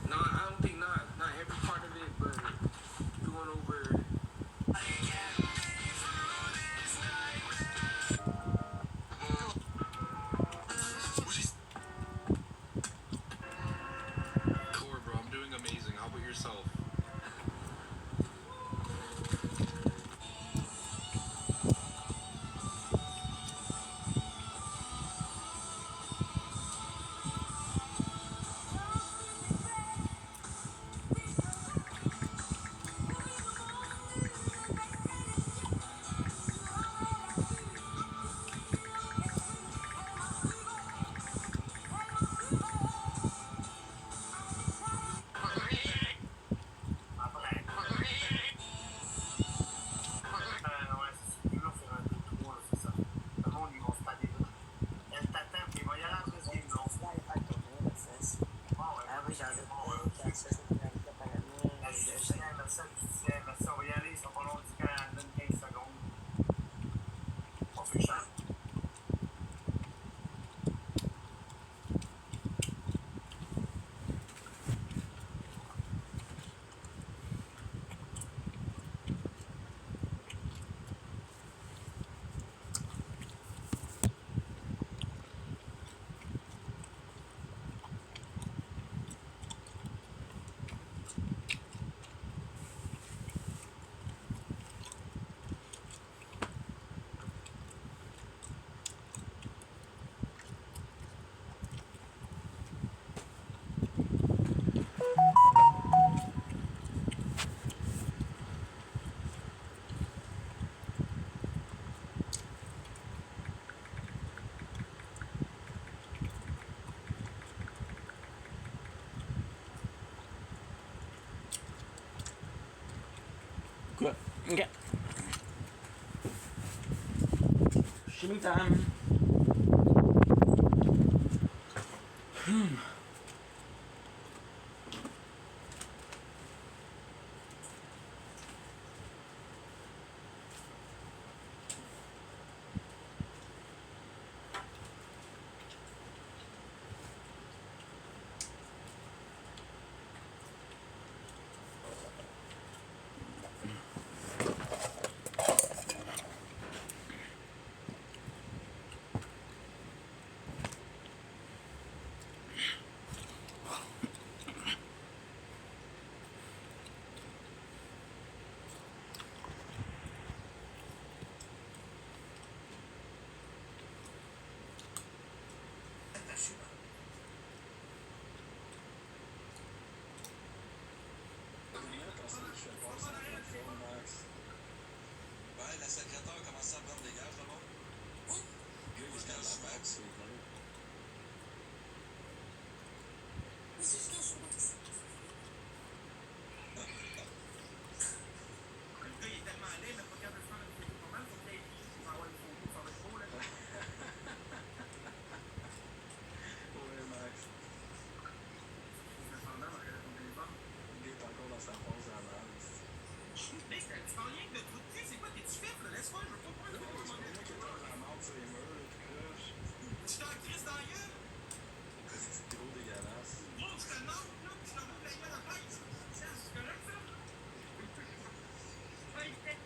No, I don't think not every part of it, but going over. Core, bro, I'm doing amazing. How about yourself? Good. Okay. Shimmy time. Hey, la secrétaire commence à prendre des gages, là-bas. Le gars, il se cache la bague sur les travaux. Vas-y, je cache, Max. Le gars, il est tellement laid, il n'a pas capable de faire une photo pour mal, faut que t'aies pour avoir une photo, faire le show, là. Ouais, Max. Cependant, on regarde ton téléphone. Le gars est encore dans sa pause à l'avance. Mec, tu parles rien que de trucs. Tu sais, c'est quoi tes petits faibles, là? Laisse-moi, je veux pas prendre le C'est moment. pas moi qui est dans la marde sur les murs, là, tout croche. Tu t'en crises dans la gueule? C'est gros dégueulasse. Bon, je te demande, là, puis je t'envoie la gueule à la tête. Tiens, c'est correct, ça? Ouais, il fait.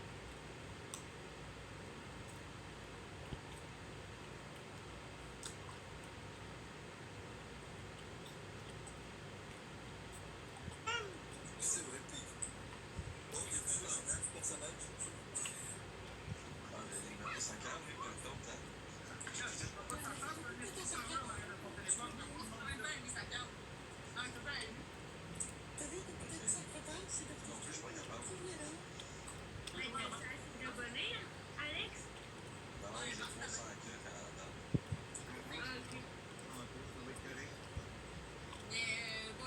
C'est vrai, puis. Bon, il y a du personnage. Ah, mais il m'a pas 5 ans, mais pas le temps, hein. T'as vu que peut-être ça prépare, c'est de Non plus, je suis pas capable. Alex? Non, non, j'ai trop 5 ans quand même.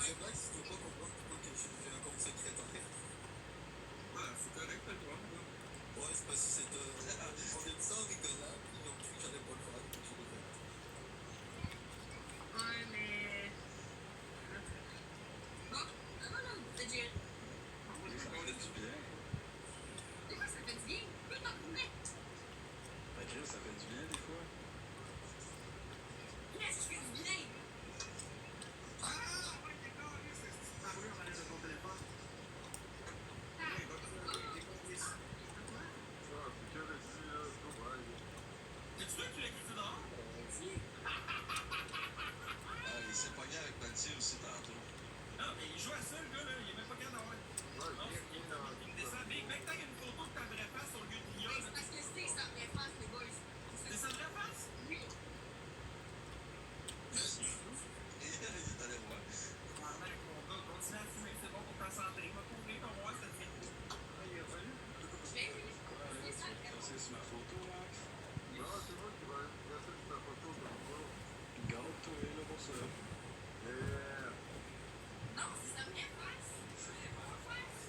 C'est vrai que si tu veux pas comprendre pourquoi que j'ai un compte secrétaire. Ouais, c'est correct, le droit. Ouais, c'est parce que c'est de. On a dit ça en rigolant, puis ils ont cru que j'allais pas le faire, puis je l'ai fait. Ouais, mais. Bon, non, c'est dur. Oui, ça fait du bien. Des fois, ça fait du bien. Plus t'en remets. Ben, Chris, ça fait du bien des fois. Qu'est-ce que tu fais du bien? Ah, ouais, d'accord, c'est une parure à l'aide de ton téléphone. Ouais, donc, des complices. T'es-tu sûr que tu l'as quitté dehors? Ah, il s'est pogné avec Mathieu aussi tantôt. Non, mais il joue à ça, le gars, là. Il est même pas capable d'avoir. Non, il me descend. Mec, t'as une photo de ta vraie face sur le lieu de l'IA, là. Parce que c'est sa vraie face, les boys. C'est sa vraie face? Oui. Et il est allé voir. Ah, mec, mon gars, continue à fumer, c'est bon pour ta santé. Va courir, on va voir cette fille. Ah, il est revenu. Mais oui. C'est ça, Ça, c'est sur ma photo, Max. Non, c'est moi qui vais faire ta photo comme ça. Garde-toi, là, pour ça. Non, c'est sa vraie face. C'est sa vraie face.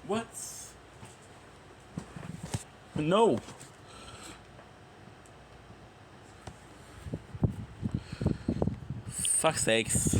What? No. Fuck's sakes.